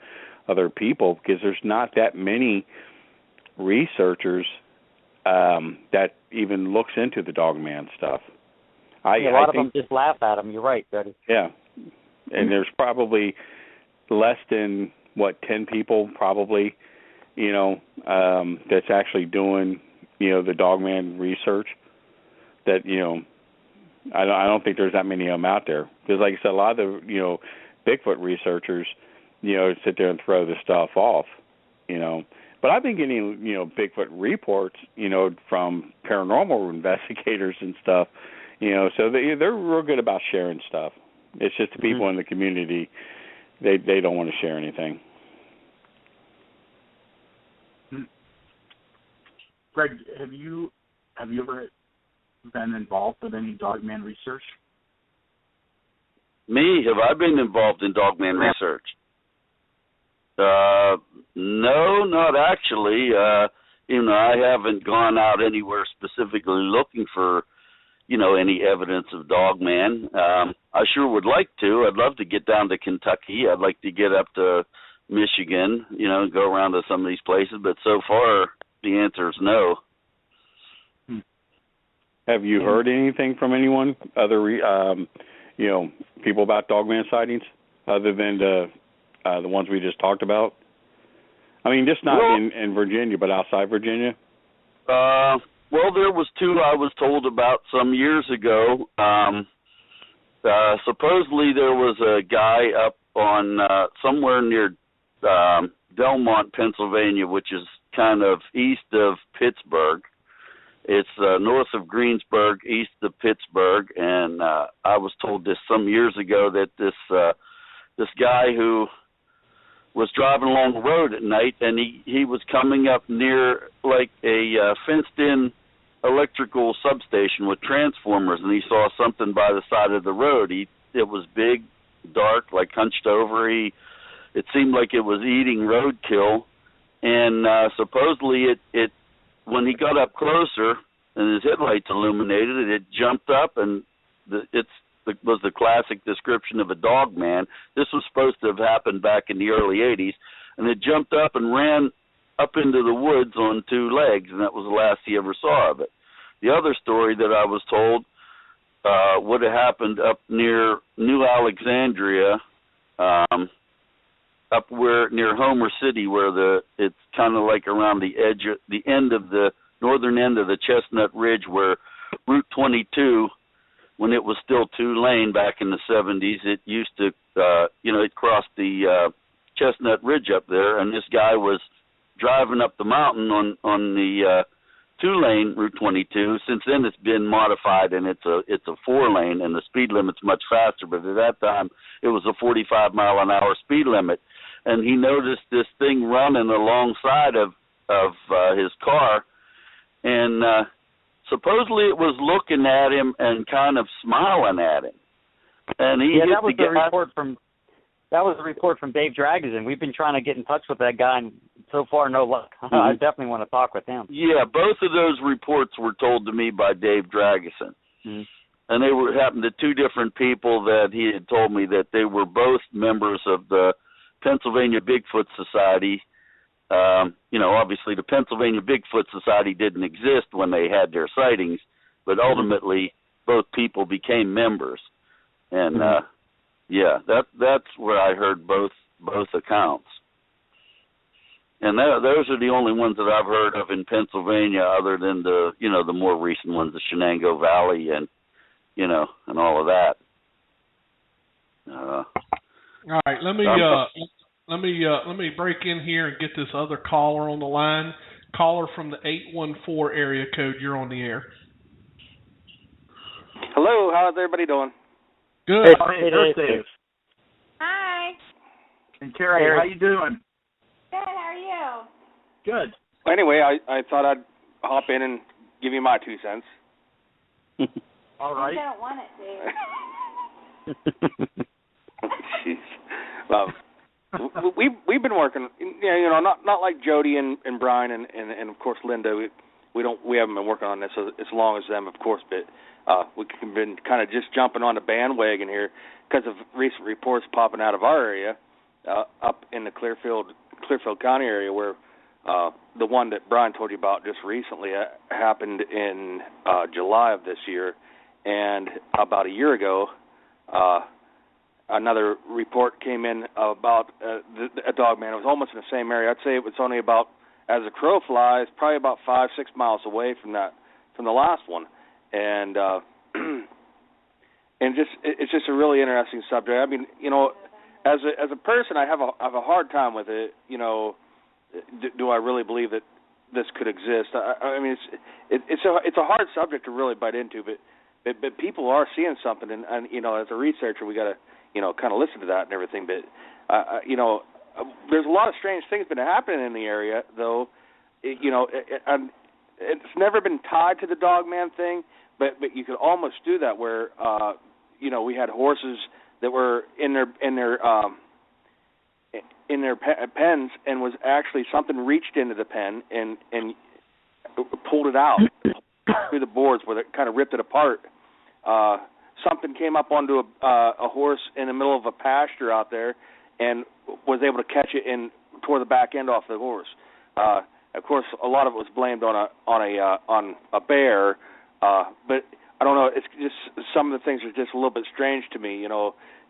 other people because there's not that many researchers that even looks into the Dogman stuff. A lot of them just laugh at them. You're right, Betty. Yeah. And there's probably less than, 10 people probably, that's actually doing, the Dogman research that, I don't think there's that many of them out there. Because like I said, a lot of the, Bigfoot researchers, sit there and throw this stuff off, But I've been getting, Bigfoot reports, from paranormal investigators and stuff, so they're real good about sharing stuff. It's just the people in the community, they don't want to share anything. Greg, have you ever been involved with any Dogman research? Me? Have I been involved in Dogman research? No, not actually. I haven't gone out anywhere specifically looking for, any evidence of Dogman. I sure would like to. I'd love to get down to Kentucky. I'd like to get up to Michigan, go around to some of these places. But so far, the answer is no. Have you heard anything from anyone, other, people about Dogman sightings, other than the ones we just talked about? I mean, just not in Virginia, but outside Virginia? Well, there was two I was told about some years ago. Supposedly there was a guy up on somewhere near Belmont, Pennsylvania, which is kind of east of Pittsburgh. It's north of Greensburg, east of Pittsburgh, and I was told this some years ago that this guy who was driving along the road at night, and he was coming up near like a fenced-in electrical substation with transformers, and he saw something by the side of the road. It was big, dark, like hunched over. It seemed like it was eating roadkill, and supposedly it when he got up closer and his headlights illuminated, it jumped up, and it was the classic description of a dog man. This was supposed to have happened back in the early 80s, and it jumped up and ran up into the woods on two legs, and that was the last he ever saw of it. The other story that I was told would have happened up near New Alexandria, up where near Homer City, where it's kind of like around the edge, the end of the northern end of the Chestnut Ridge, where Route 22, when it was still two-lane back in the 70s, it used to, it crossed the Chestnut Ridge up there, and this guy was driving up the mountain on the two-lane Route 22. Since then, it's been modified, and it's a four-lane, and the speed limit's much faster. But at that time, it was a 45-mile-an-hour speed limit, and he noticed this thing running alongside of his car, and supposedly it was looking at him and kind of smiling at him. And that was the report from Dave Dragosin. We've been trying to get in touch with that guy, and so far no luck. Mm-hmm. I definitely want to talk with him. Yeah, both of those reports were told to me by Dave Dragosin. Mm-hmm. And they happened to two different people that he had told me that they were both members of the Pennsylvania Bigfoot Society. Obviously the Pennsylvania Bigfoot Society didn't exist when they had their sightings, but ultimately both people became members. And that's where I heard both accounts. And those are the only ones that I've heard of in Pennsylvania, other than the more recent ones, the Shenango Valley and all of that. All right, let me break in here and get this other caller on the line. Caller from the 814 area code. You're on the air. Hello, how's everybody doing? Good. Hey, Dave. Hi. And Carrie, how you doing? Good. How are you? Good. Well, anyway, I thought I'd hop in and give you my 2 cents. All right. You don't want it, Dave. Jeez. Well, we've been working, not like Jody and Brian and of course Linda. We haven't been working on this as long as them, of course, but we've been kind of just jumping on the bandwagon here because of recent reports popping out of our area, up in the Clearfield County area, where the one that Brian told you about just recently happened in July of this year, and about a year ago, another report came in about a dog man. It was almost in the same area. I'd say it was only about, as a crow flies, probably about 5-6 miles away from the last one, and it's just a really interesting subject. I mean, as a person, I have a hard time with it. Do I really believe that this could exist? I mean, it's a hard subject to really bite into, but people are seeing something, and as a researcher, we got to kind of listen to that and everything. But there's a lot of strange things been happening in the area, though. It's never been tied to the Dogman thing, but you could almost do that where we had horses that were in their pens, and was actually something reached into the pen and pulled it out through the boards where it kind of ripped it apart. Something came up onto a horse in the middle of a pasture out there and was able to catch it and tore the back end off the horse. Of course, a lot of it was blamed on a bear, but I don't know. It's just some of the things are just a little bit strange to me.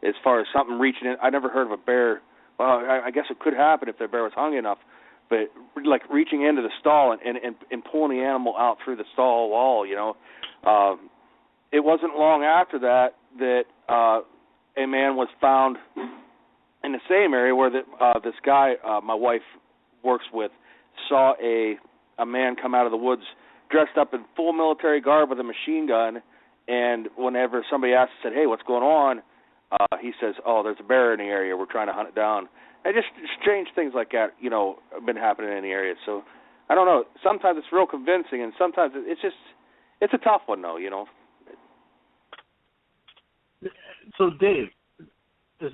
As far as something reaching in. I never heard of a bear. Well, I guess it could happen if the bear was hungry enough, but like reaching into the stall and pulling the animal out through the stall wall. It wasn't long after that a man was found in the same area where this guy my wife works with saw a man come out of the woods dressed up in full military garb with a machine gun, and whenever somebody asked, said, "Hey, what's going on?" He says, "Oh, there's a bear in the area. We're trying to hunt it down." And just strange things like that, have been happening in the area. So I don't know. Sometimes it's real convincing, and sometimes it's just it's a tough one, though. So, Dave, do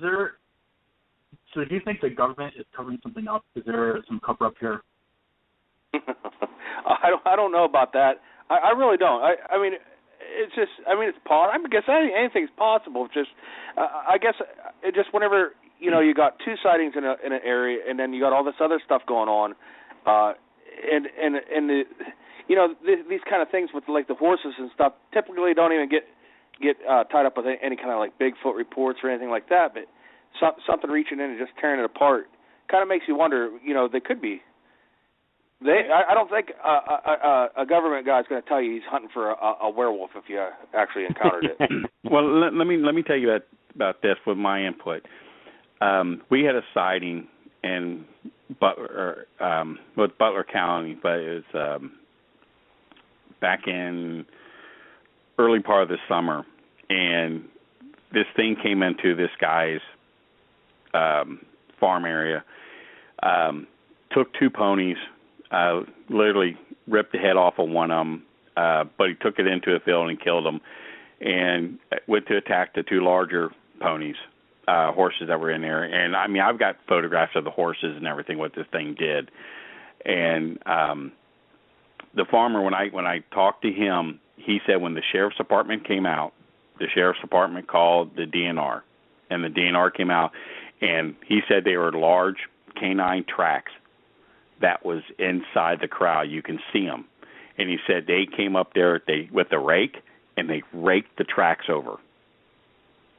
you think the government is covering something up? Is there some cover up here? I don't know about that. I really don't. I mean, it's just. I mean, it's possible. I guess anything's possible. Just, I guess, it just whenever you got two sightings in an area, and then you got all this other stuff going on, and these kind of things with like the horses and stuff typically don't even get tied up with any kind of like Bigfoot reports or anything like that. But something reaching in and just tearing it apart kind of makes you wonder. They could be. I don't think a government guy is going to tell you he's hunting for a werewolf if you actually encountered it. Well, let me tell you about this with my input. We had a sighting in Butler County, but it was back in early part of the summer, and this thing came into this guy's farm area, took two ponies, literally ripped the head off of one of them, but he took it into a field and killed them, and went to attack the two larger ponies, horses that were in there. And I mean, I've got photographs of the horses and everything, what this thing did. And the farmer, when I talked to him, he said when the sheriff's department came out, the sheriff's department called the DNR, and the DNR came out, and he said they were large canine tracks that was inside the corral. You can see them. And he said they came up there with a rake, and they raked the tracks over,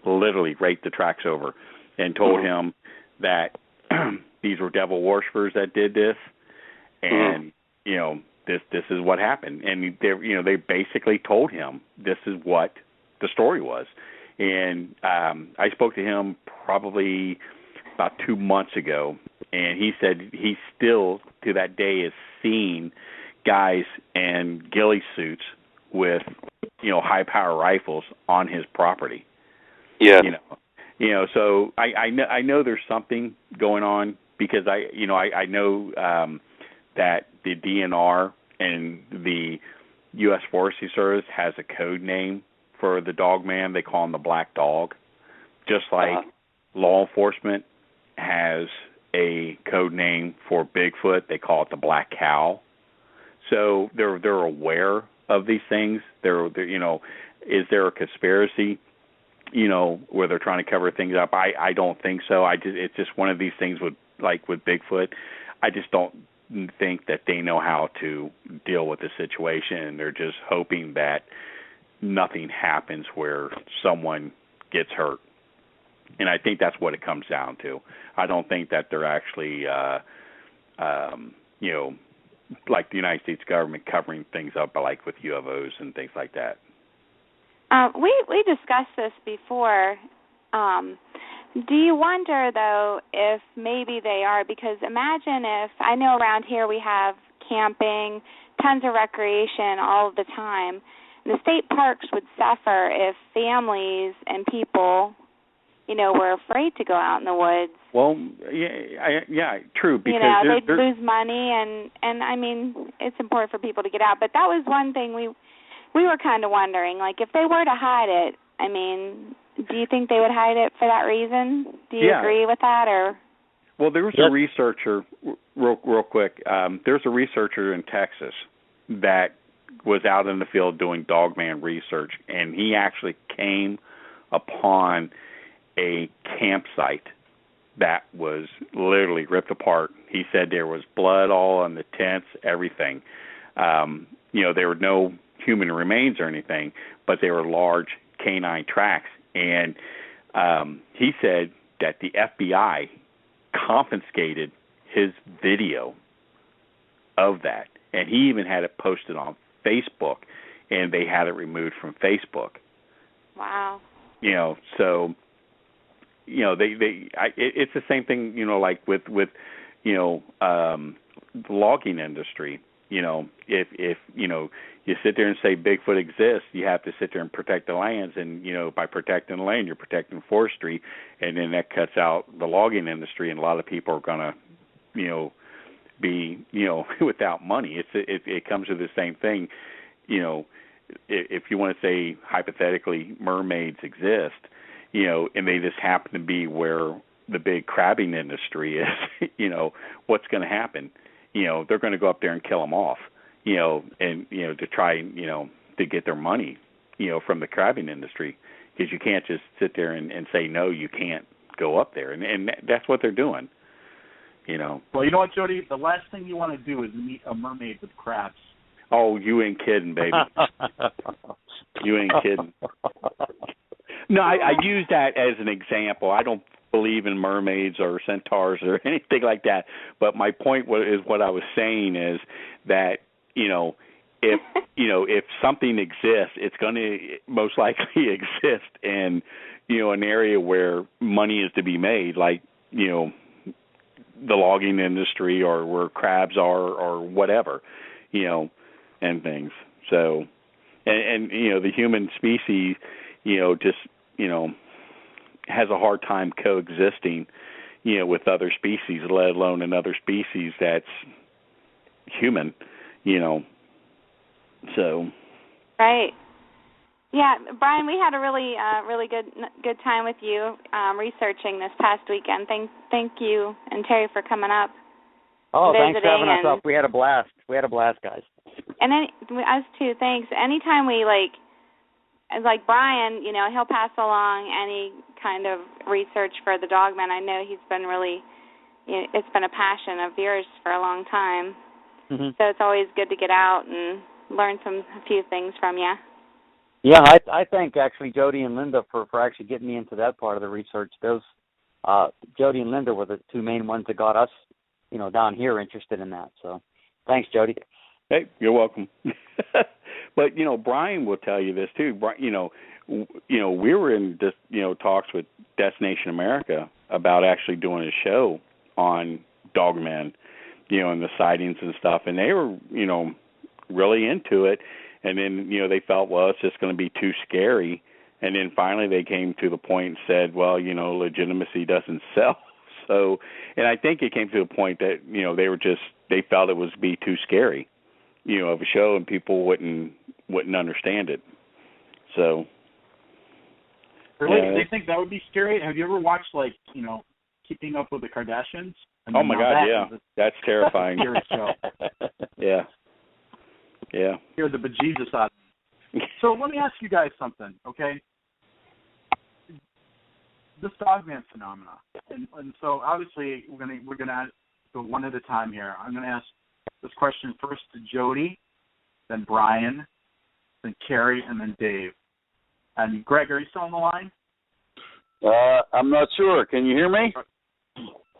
literally raked the tracks over, and told him that these were devil worshippers that did this, and, this is what happened. And they basically told him this is what the story was. And I spoke to him probably about 2 months ago, and he said he still, to that day, is seeing guys in ghillie suits with, high-power rifles on his property. Yeah. So I know there's something going on, because I know that the DNR and the U.S. Forestry Service has a code name for the Dogman. They call him the Black Dog, just like law enforcement has a code name for Bigfoot. They call it the Black Cow. So they're aware of these things. Is there a conspiracy, where they're trying to cover things up? I don't think so. It's just one of these things with Bigfoot. I just don't think that they know how to deal with the situation, and they're just hoping that nothing happens where someone gets hurt. And I think that's what it comes down to. I don't think that they're actually, like the United States government covering things up, like with UFOs and things like that. We discussed this before. Do you wonder, though, if maybe they are? Because imagine if, I know around here we have camping, tons of recreation all the time. The state parks would suffer if families and people, were afraid to go out in the woods. Well, yeah, true. Because they'd lose money, and I mean, it's important for people to get out. But that was one thing we were kind of wondering, like if they were to hide it. I mean, do you think they would hide it for that reason? Do you agree with that, or? Well, there was a researcher, real quick. There's a researcher in Texas that was out in the field doing Dogman research, and he actually came upon a campsite that was literally ripped apart. He said there was blood all on the tents, everything. There were no human remains or anything, but they were large canine tracks. And he said that the FBI confiscated his video of that, and he even had it posted on Facebook, and they had it removed from Facebook. Wow. So it's the same thing, like with the logging industry. If you sit there and say Bigfoot exists, you have to sit there and protect the lands, and by protecting the land, you're protecting forestry, and then that cuts out the logging industry, and a lot of people are gonna be without money. It comes to the same thing. if you want to say hypothetically mermaids exist, and they just happen to be where the big crabbing industry is, what's going to happen? They're going to go up there and kill them off, and, to try, to get their money, from the crabbing industry, because you can't just sit there and say, no, you can't go up there. And that's what they're doing, Well, you know what, Jody? The last thing you want to do is meet a mermaid with crabs. Oh, you ain't kidding, baby. You ain't kidding. No, I use that as an example. I don't believe in mermaids or centaurs or anything like that. But my point is what I was saying is that, if something exists, it's going to most likely exist in, an area where money is to be made, like, the logging industry or where crabs are or whatever, and things. So, and the human species, just, has a hard time coexisting, with other species, let alone another species that's human, so. Right. Yeah, Brian, we had a really good time with you researching this past weekend. Thank you and Terry for coming up. Oh, thanks for having us up. We had a blast. Guys. And then us too. Thanks. Anytime we like Brian, he'll pass along any kind of research for the Dogman. I know he's been it's been a passion of yours for a long time. Mm-hmm. So it's always good to get out and learn a few things from you. Yeah, I thank actually Jody and Linda for actually getting me into that part of the research. Those Jody and Linda were the two main ones that got us, down here interested in that. So thanks, Jody. Hey, you're welcome. But, Brian will tell you this, too. We were in this, talks with Destination America about actually doing a show on Dogman, and the sightings and stuff. And they were, really into it. And then, they felt, well, it's just going to be too scary. And then finally they came to the point and said, well, legitimacy doesn't sell. So, and I think it came to the point that, they felt it was be too scary, of a show, and people wouldn't understand it. So. Really? They think that would be scary? Have you ever watched, Keeping Up with the Kardashians? Oh, my God, yeah. That's terrifying. Scary show. Yeah. Yeah. Hear the bejesus out of me. So let me ask you guys something, okay? This Dogman phenomena, and so obviously we're gonna go one at a time here. I'm gonna ask this question first to Jody, then Brian, then Carrie, and then Dave. And Greg, are you still on the line? I'm not sure. Can you hear me?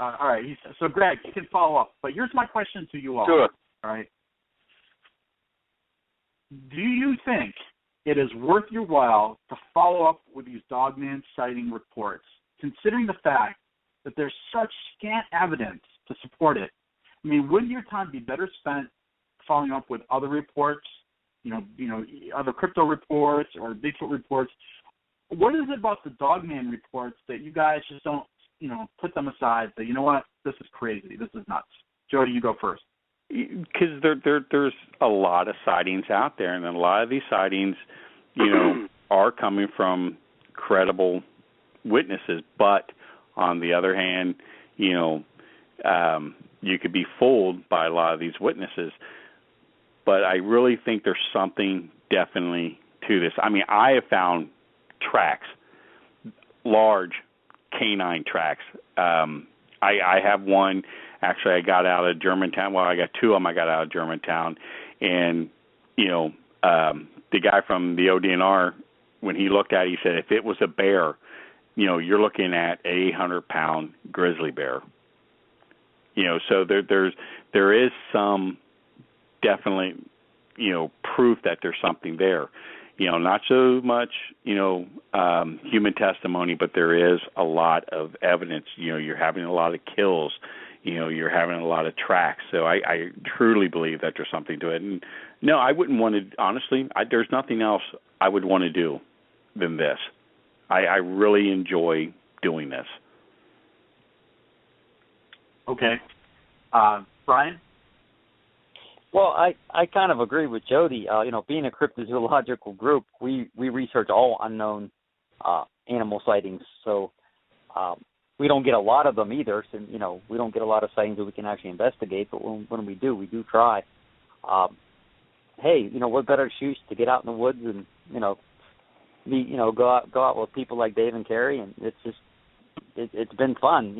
All right. So Greg, you can follow up. But here's my question to you all. Sure. All right. Do you think it is worth your while to follow up with these Dogman sighting reports, considering the fact that there's such scant evidence to support it? I mean, wouldn't your time be better spent following up with other reports, other crypto reports or Bigfoot reports? What is it about the Dogman reports that you guys just don't, put them aside, say, you know what, this is crazy, this is nuts? Jody, you go first. Because there's a lot of sightings out there, and a lot of these sightings, are coming from credible witnesses. But on the other hand, you could be fooled by a lot of these witnesses. But I really think there's something definitely to this. I mean, I have found tracks, large canine tracks. I have one. Actually, I got out of Germantown. Well, I got two of them I got out of Germantown. And, the guy from the ODNR, when he looked at it, he said, if it was a bear, you're looking at a 800-pound grizzly bear. So there is some definitely, proof that there's something there. Not so much, human testimony, but there is a lot of evidence. You're having a lot of kills. You're having a lot of tracks. So I truly believe that there's something to it. And no, I wouldn't want to, honestly, there's nothing else I would want to do than this. I really enjoy doing this. Okay. Brian? Well, I kind of agree with Jody. Being a cryptozoological group, we research all unknown animal sightings. So we don't get a lot of them either. So, we don't get a lot of sightings that we can actually investigate. But when we do try. Hey, what better excuse to get out in the woods and go out with people like Dave and Carrie, and it's been fun.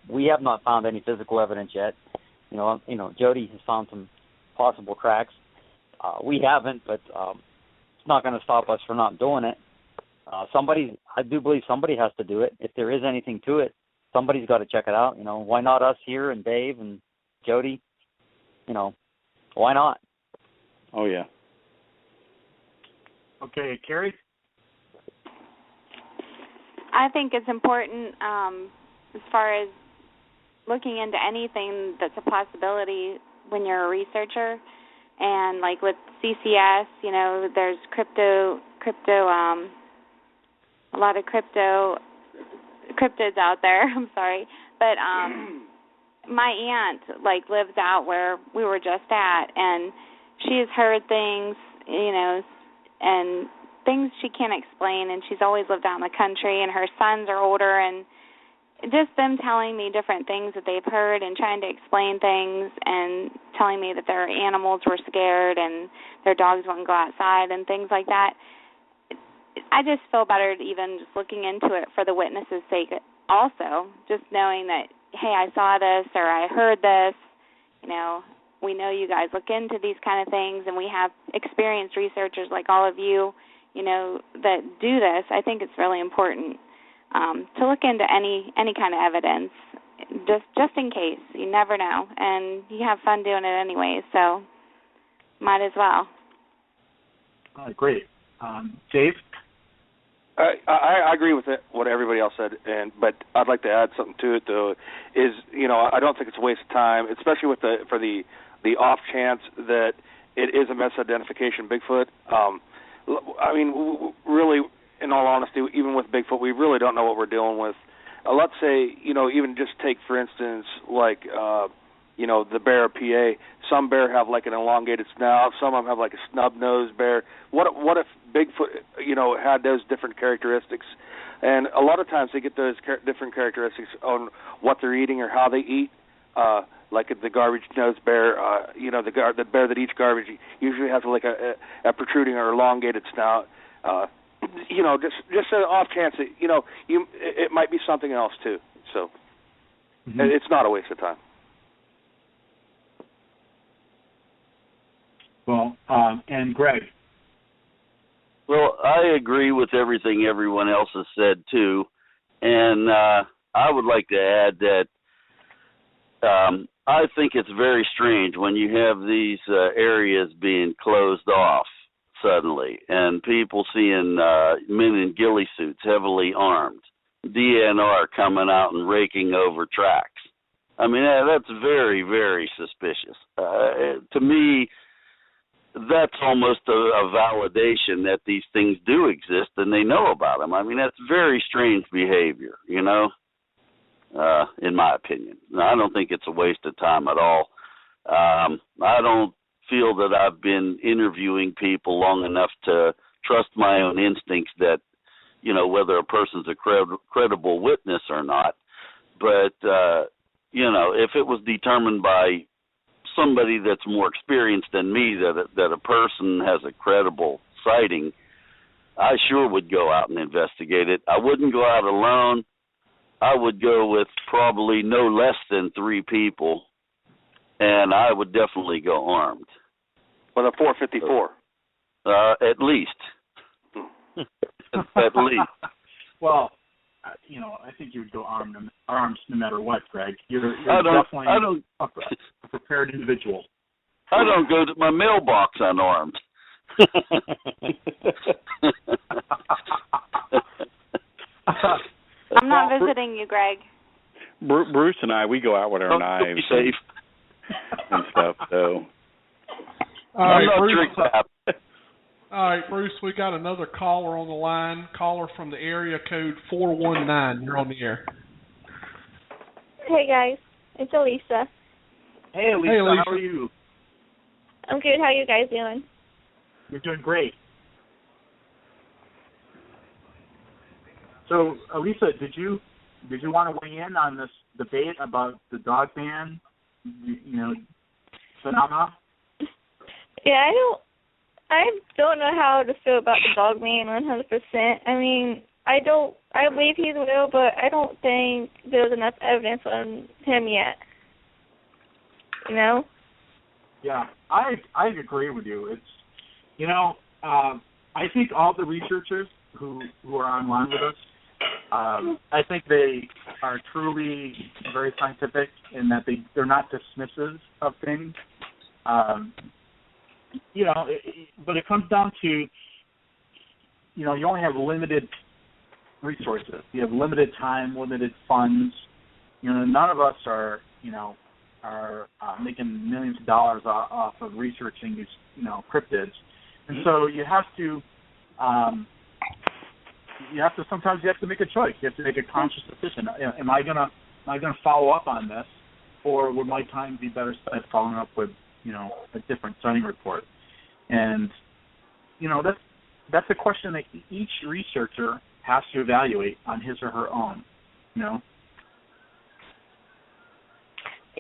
We have not found any physical evidence yet. Jody has found some possible tracks. We haven't, but it's not going to stop us from not doing it. I do believe somebody has to do it. If there is anything to it, somebody's got to check it out. Why not us here and Dave and Jody? Why not? Oh, yeah. Okay, Carrie? I think it's important as far as looking into anything that's a possibility when you're a researcher. And like with CCS, there's a lot of cryptids out there. I'm sorry. But my aunt lives out where we were just at, and she has heard things, and things she can't explain, and she's always lived out in the country, and her sons are older, and just them telling me different things that they've heard and trying to explain things and telling me that their animals were scared and their dogs wouldn't go outside and things like that. I just feel better even just looking into it for the witnesses' sake also, just knowing that, hey, I saw this or I heard this. We know you guys look into these kind of things, and we have experienced researchers like all of you, that do this. I think it's really important to look into any kind of evidence, just in case. You never know, and you have fun doing it anyway, so might as well. Great. Dave? I agree with what everybody else said, but I'd like to add something to it, though, is, I don't think it's a waste of time, especially for the off chance that it is a misidentification Bigfoot. Really, in all honesty, even with Bigfoot, we really don't know what we're dealing with. Let's say, even just take, for instance, the bear PA. Some bear have an elongated snout. Some of them have a snub-nosed bear. What if Bigfoot, had those different characteristics? And a lot of times they get those different characteristics on what they're eating or how they eat. Like the garbage-nosed bear, the bear that eats garbage usually has a protruding or elongated snout. Just an off chance that it might be something else too. So it's not a waste of time. Well, and Greg. Well, I agree with everything everyone else has said too, and I would like to add that I think it's very strange when you have these areas being closed off suddenly, and people seeing men in ghillie suits, heavily armed, DNR coming out and raking over tracks. I mean, that's very, very suspicious. To me, that's almost a validation that these things do exist and they know about them. I mean, that's very strange behavior, in my opinion. I don't think it's a waste of time at all. I don't feel that I've been interviewing people long enough to trust my own instincts that, whether a person's a credible witness or not. But, if it was determined by somebody that's more experienced than me that a person has a credible sighting, I sure would go out and investigate it. I wouldn't go out alone. I would go with probably no less than 3 people, and I would definitely go armed. With a .454? At least. At least. Well, I think you would go armed no matter what, Greg. You're definitely a prepared individual. I don't go to my mailbox unarmed. I'm not visiting you, Greg. Bruce and I, we go out with our knives safe and stuff. So, all right, Bruce, we got another caller on the line. Caller from the area code 419. You're on the air. Hey guys, it's Elisa. Hey, Elisa. How are you? I'm good. How are you guys doing? You're doing great. So, Elisa, did you want to weigh in on this debate about the Dogman, phenomena? Yeah, I don't know how to feel about the Dogman 100%. I mean, I believe he's real, but I don't think there's enough evidence on him yet. You know? Yeah, I agree with you. It's, I think all the researchers who are online with us, I think they are truly very scientific in that they're not dismissive of things. But it comes down to, you only have limited resources. You have limited time, limited funds. None of us are making millions of dollars off of researching these, cryptids. And so you have to sometimes you have to make a choice. You have to make a conscious decision. Am I gonna follow up on this, or would my time be better spent following up with a different sighting report? And that's a question that each researcher has to evaluate on his or her own.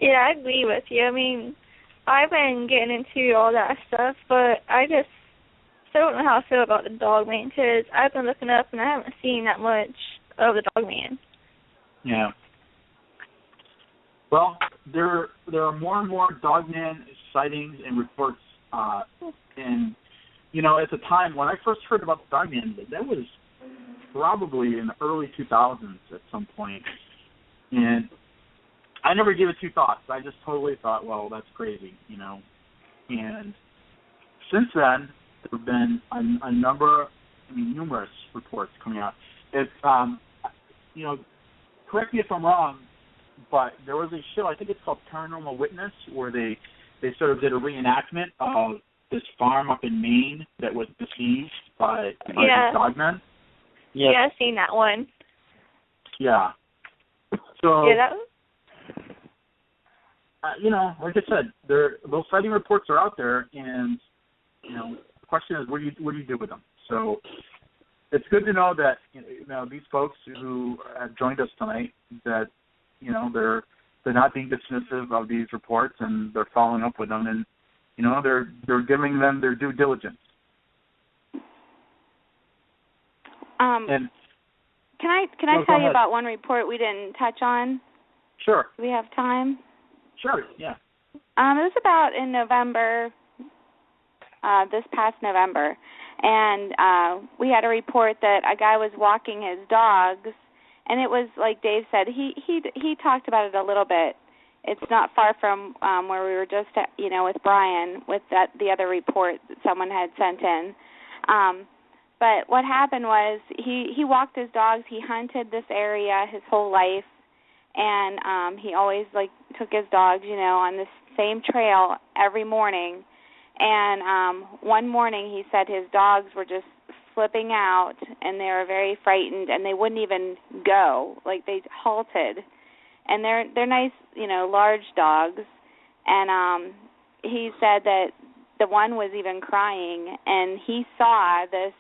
Yeah, I agree with you. I mean, I've been getting into all that stuff, but I just still don't know how I feel about the Dogman, because I've been looking up and I haven't seen that much of the Dogman. Yeah. Well, there are more and more Dogman sightings and reports, and at the time when I first heard about the Dogman, that was probably in the early 2000s at some point, and I never gave it two thoughts. I just totally thought, well, that's crazy, And since then, there have been a number, numerous reports coming out. It's, correct me if I'm wrong, but there was a show, I think it's called Paranormal Witness, where they sort of did a reenactment of this farm up in Maine that was besieged by the Dogmen. Yeah, I've seen that one. Yeah. So, yeah, like I said, those sighting reports are out there, and the question is, what do you do with them? So it's good to know that these folks who have joined us tonight, that they're not being dismissive of these reports, and they're following up with them, and they're giving them their due diligence. Can I tell you about one report we didn't touch on? Sure. Do we have time? Sure, yeah. It was about in November, this past November, and we had a report that a guy was walking his dogs, and it was, like Dave said, he talked about it a little bit. It's not far from where we were just, with Brian, with the other report that someone had sent in. But what happened was he walked his dogs. He hunted this area his whole life, and he always took his dogs, on this same trail every morning. And one morning he said his dogs were just flipping out, and they were very frightened, and they wouldn't even go. They halted. And they're nice, large dogs. And he said that the one was even crying, and he saw this.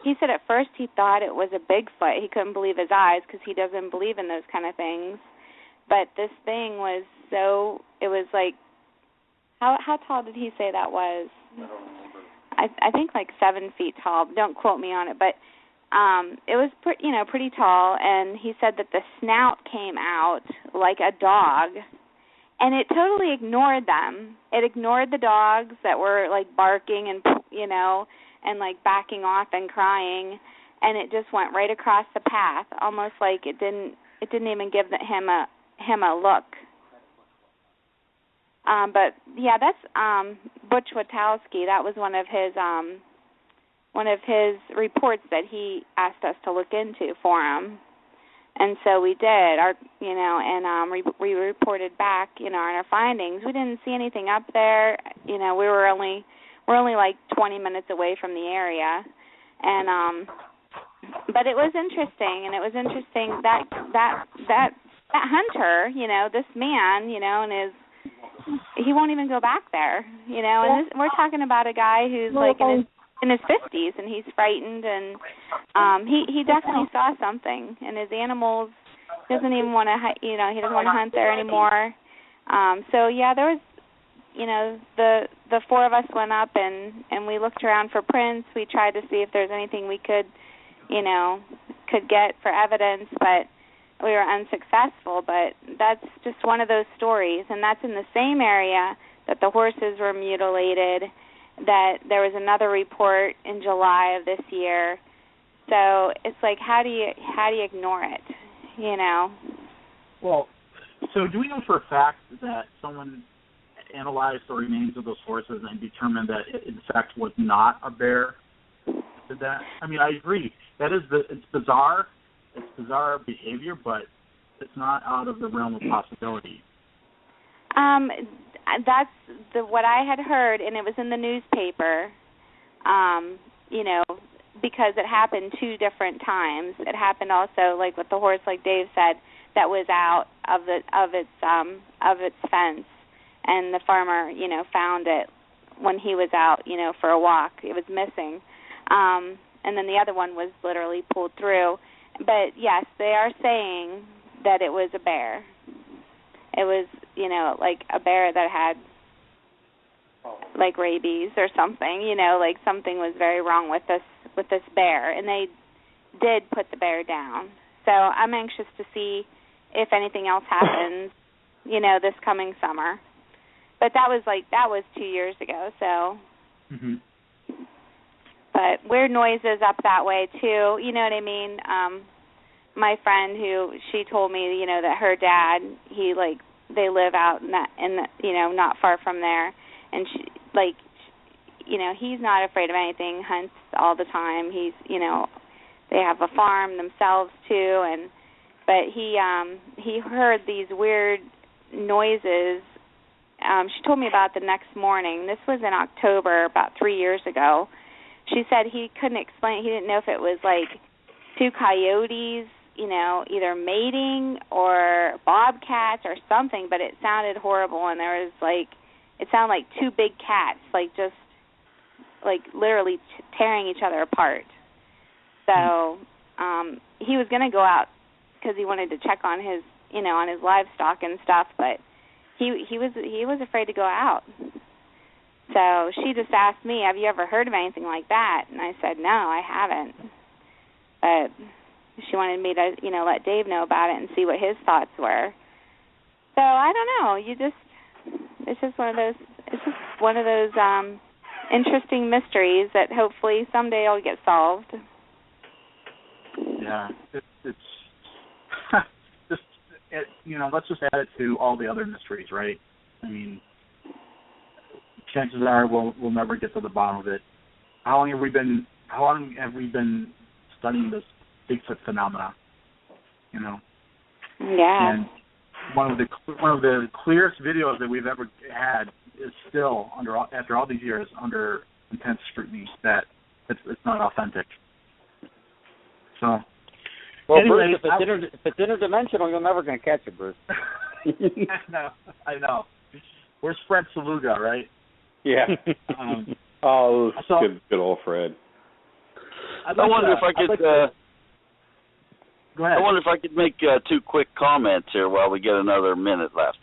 He said at first he thought it was a Bigfoot. He couldn't believe his eyes because he doesn't believe in those kind of things. But this thing was it was how tall did he say that was? I don't remember. I think 7 feet tall. Don't quote me on it, but it was pretty tall. And he said that the snout came out like a dog, and it totally ignored them. It ignored the dogs that were barking and and backing off and crying, and it just went right across the path, almost like it didn't even give him a look. But yeah, that's Butch Witowski. That was one of his reports that he asked us to look into for him, and so we did. We reported back, on our findings. We didn't see anything up there. We're only 20 minutes away from the area, and but it was interesting, and it was interesting that hunter, this man, and he won't even go back there, you know. And this, we're talking about a guy who's like in his 50s, and he's frightened, and he definitely saw something. And his animals, doesn't even want to, you know, he doesn't want to hunt there anymore. So yeah, there was, you know, the four of us went up and we looked around for prints. We tried to see if there's anything we could, you know, could get for evidence, but we were unsuccessful. But that's just one of those stories, and that's in the same area that the horses were mutilated. That there was another report in July of this year. So it's like, how do you ignore it, you know? Well, so do we know for a fact that someone analyzed the remains of those horses and determined that it, in fact, was not a bear? Did that? I mean, I agree. That is it's bizarre. It's bizarre behavior, but it's not out of the realm of possibility. That's what I had heard, and it was in the newspaper. You know, because it happened two different times. It happened also, like with the horse, like Dave said, that was out of its fence, and the farmer, you know, found it when he was out, you know, for a walk. It was missing, and then the other one was literally pulled through. But yes, they are saying that it was a bear. It was, you know, like a bear that had like rabies or something, you know, like something was very wrong with this bear, and they did put the bear down. So I'm anxious to see if anything else happens, you know, this coming summer. But that was 2 years ago, so. Mm-hmm. But weird noises up that way too, you know what I mean? My friend she told me, you know, that her dad, they live out in the, you know, not far from there, and she, like, you know, he's not afraid of anything, hunts all the time. He's, you know, they have a farm themselves too, but he heard these weird noises. She told me about the next morning. This was in October, about 3 years ago. She said he couldn't explain. He didn't know if it was like two coyotes, you know, either mating or bobcats or something, but it sounded horrible, and there was it sounded like two big cats, like just like literally tearing each other apart. So he was going to go out because he wanted to check on his, you know, on his livestock and stuff, but he was afraid to go out. So she just asked me, have you ever heard of anything like that? And I said, no, I haven't. But she wanted me to, you know, let Dave know about it and see what his thoughts were. So I don't know. It's just one of those interesting mysteries that hopefully someday will get solved. Yeah, it's just, you know, let's just add it to all the other mysteries, right? I mean, chances are we'll never get to the bottom of it. How long have we been studying this Bigfoot phenomena? You know. Yeah. And one of the clearest videos that we've ever had is still after all these years under intense scrutiny that it's not authentic. So. Well, anyway, Bruce, if it's interdimensional, you're never going to catch it, Bruce. I know. We're Fred Saluga, right? Yeah. Good old Fred. I wonder if I could. Go ahead. I wonder if I could make two quick comments here while we get another minute left.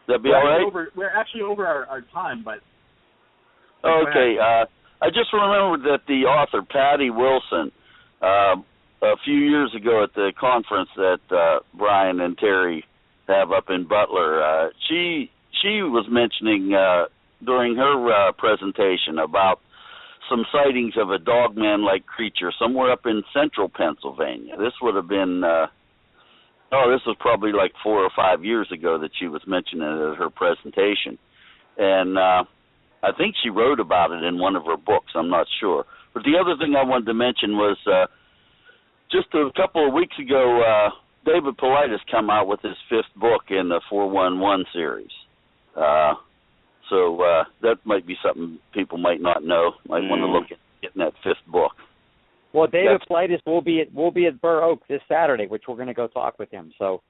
That'd be all right? We're actually over our time, but. Okay. I just remembered that the author Patty Wilson, a few years ago at the conference that Brian and Terry have up in Butler, she was mentioning during her presentation about some sightings of a dogman-like creature somewhere up in central Pennsylvania. This would have been, this was probably like 4 or 5 years ago that she was mentioning it at her presentation. And I think she wrote about it in one of her books, I'm not sure. But the other thing I wanted to mention was just a couple of weeks ago, David Paulides come out with his 5th book in the 411 series. So that might be something people might not know. Might want to look at getting that 5th book. Well, David Paulides will be at Burr Oak this Saturday, which we're going to go talk with him. So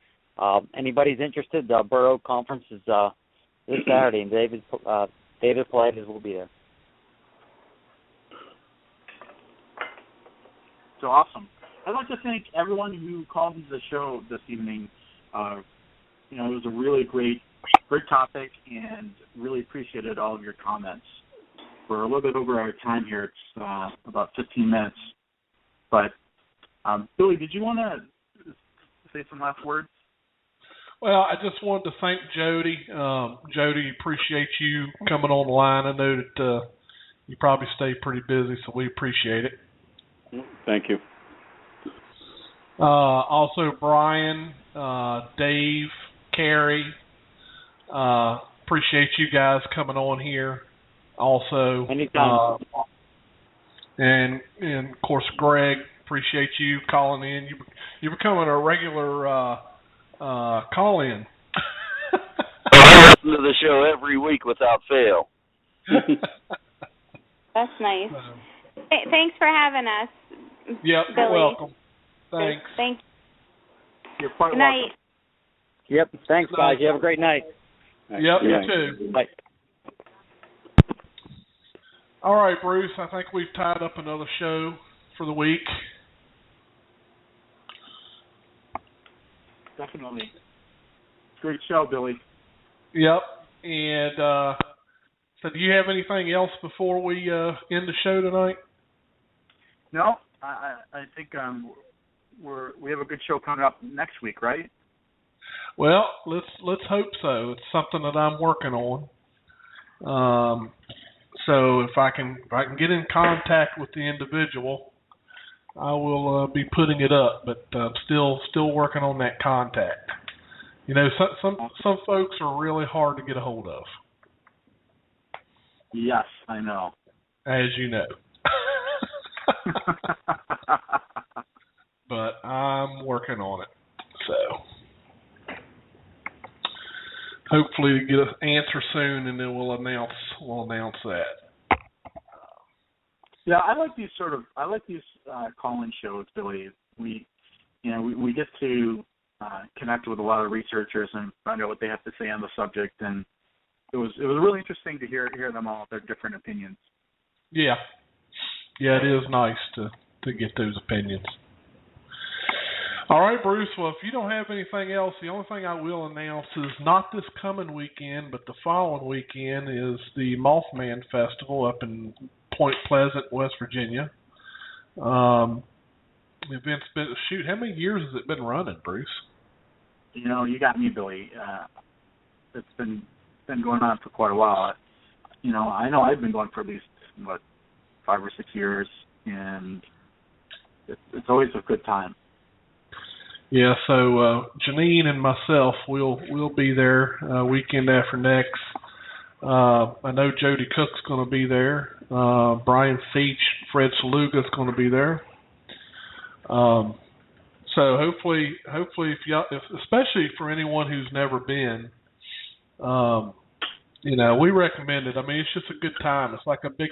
anybody's interested, the Borough Conference is this Saturday, and David Pilates will be there. So awesome. I'd like to thank everyone who called into the show this evening. It was a really great topic, and really appreciated all of your comments. We're a little bit over our time here. It's about 15 minutes. But, Billy, did you want to say some last words? Well, I just wanted to thank Jody. Jody, appreciate you coming on the line. I know that you probably stay pretty busy, so we appreciate it. Thank you. Also, Brian, Dave, Carrie, appreciate you guys coming on here. Also, anytime. And of course, Greg, appreciate you calling in. You're becoming a regular call-in. I listen to the show every week without fail. That's nice. Thanks for having us. Yep, Billy. You're welcome. Thanks. Thank you. You're quite Good welcome. night. Yep, thanks, guys. You have a great night. Yep, you too. Bye. All right, Bruce, I think we've tied up another show for the week. Definitely. Great show, Billy. Yep. And so do you have anything else before we end the show tonight? No, I think we have a good show coming up next week, right? Well, let's hope so. It's something that I'm working on. So if I can get in contact with the individual, I will be putting it up. But I'm still working on that contact. Some folks are really hard to get a hold of. Yes, I know. As you know. But I'm working on it. So hopefully get an answer soon, and then we'll announce that. Yeah, I like these call-in shows, Billy. We get to connect with a lot of researchers and find out what they have to say on the subject, and it was really interesting to hear them all, their different opinions. Yeah, it is nice to get those opinions. All right, Bruce, well, if you don't have anything else, the only thing I will announce is not this coming weekend, but the following weekend is the Mothman Festival up in Point Pleasant, West Virginia. The event's been, how many years has it been running, Bruce? You got me, Billy. It's been going on for quite a while. I know I've been going for at least, 5 or 6 years, and it's always a good time. Yeah, so Janine and myself, we'll be there weekend after next. I know Jody Cook's going to be there. Brian Feach, Fred Saluga's going to be there. So hopefully, if especially for anyone who's never been, we recommend it. I mean, it's just a good time. It's like a big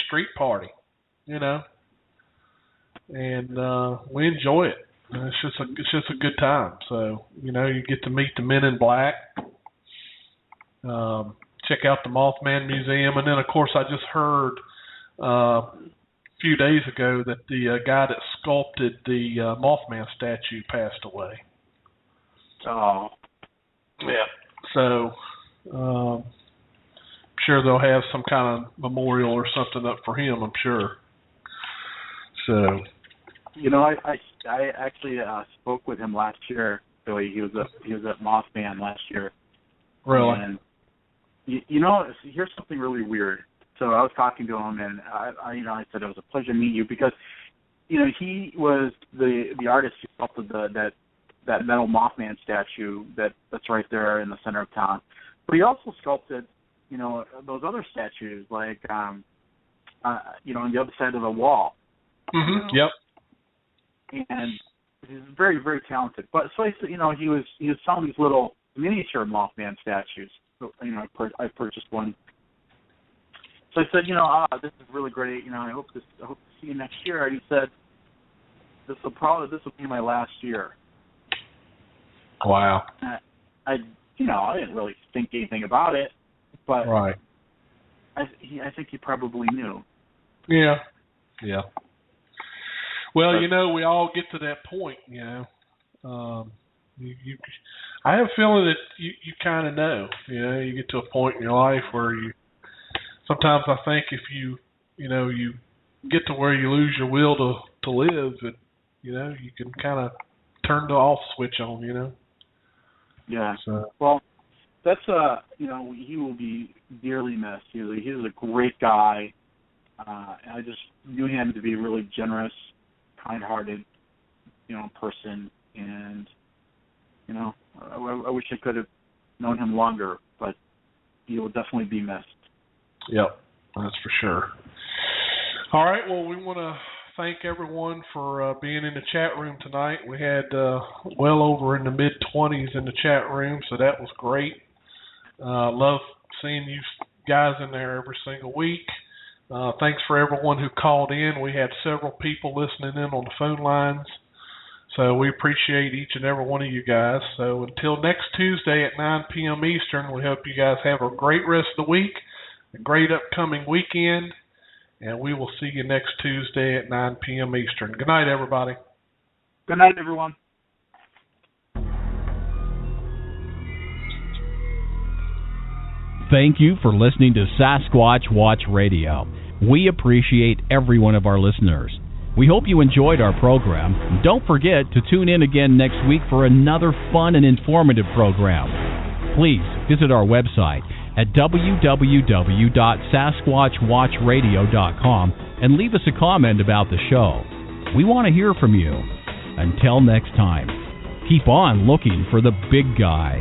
street party, and we enjoy it. It's just a good time. So you get to meet the Men in Black, check out the Mothman Museum, and then of course I just heard a few days ago that the guy that sculpted the Mothman statue passed away. Oh, yeah. So I'm sure they'll have some kind of memorial or something up for him. I'm sure. So. I actually spoke with him last year, Billy. He was at Mothman last year. Really? And here's something really weird. So I was talking to him, and I said it was a pleasure to meet you because, he was the artist who sculpted that metal Mothman statue that's right there in the center of town. But he also sculpted, those other statues like, on the other side of the wall. Mm-hmm. Yep. And he's very, very talented. But so I said, he was selling these little miniature Mothman statues. So, I purchased one. So I said, this is really great. I hope to see you next year. And he said, this will be my last year. Wow. I didn't really think anything about it, but right. I think he probably knew. Yeah. Yeah. Well, we all get to that point, I have a feeling that you kind of know. You get to a point in your life where sometimes I think if you get to where you lose your will to live, and you can kind of turn the off switch on. Yeah. So. Well, that's he will be dearly missed. He was a great guy. I just knew him to be a really generous, kind-hearted, person, and I wish I could have known him longer, but he will definitely be missed. Yep, that's for sure. All right, well, we want to thank everyone for being in the chat room tonight. We had well over in the mid-20s in the chat room, so that was great. Love seeing you guys in there every single week. Thanks for everyone who called in. We had several people listening in on the phone lines, so we appreciate each and every one of you guys. So until next Tuesday at 9 p.m. Eastern, we hope you guys have a great rest of the week, a great upcoming weekend, and we will see you next Tuesday at 9 p.m. Eastern. Good night, everybody. Good night, everyone. Thank you for listening to Sasquatch Watch Radio. We appreciate every one of our listeners. We hope you enjoyed our program. And don't forget to tune in again next week for another fun and informative program. Please visit our website at www.sasquatchwatchradio.com and leave us a comment about the show. We want to hear from you. Until next time, keep on looking for the big guy.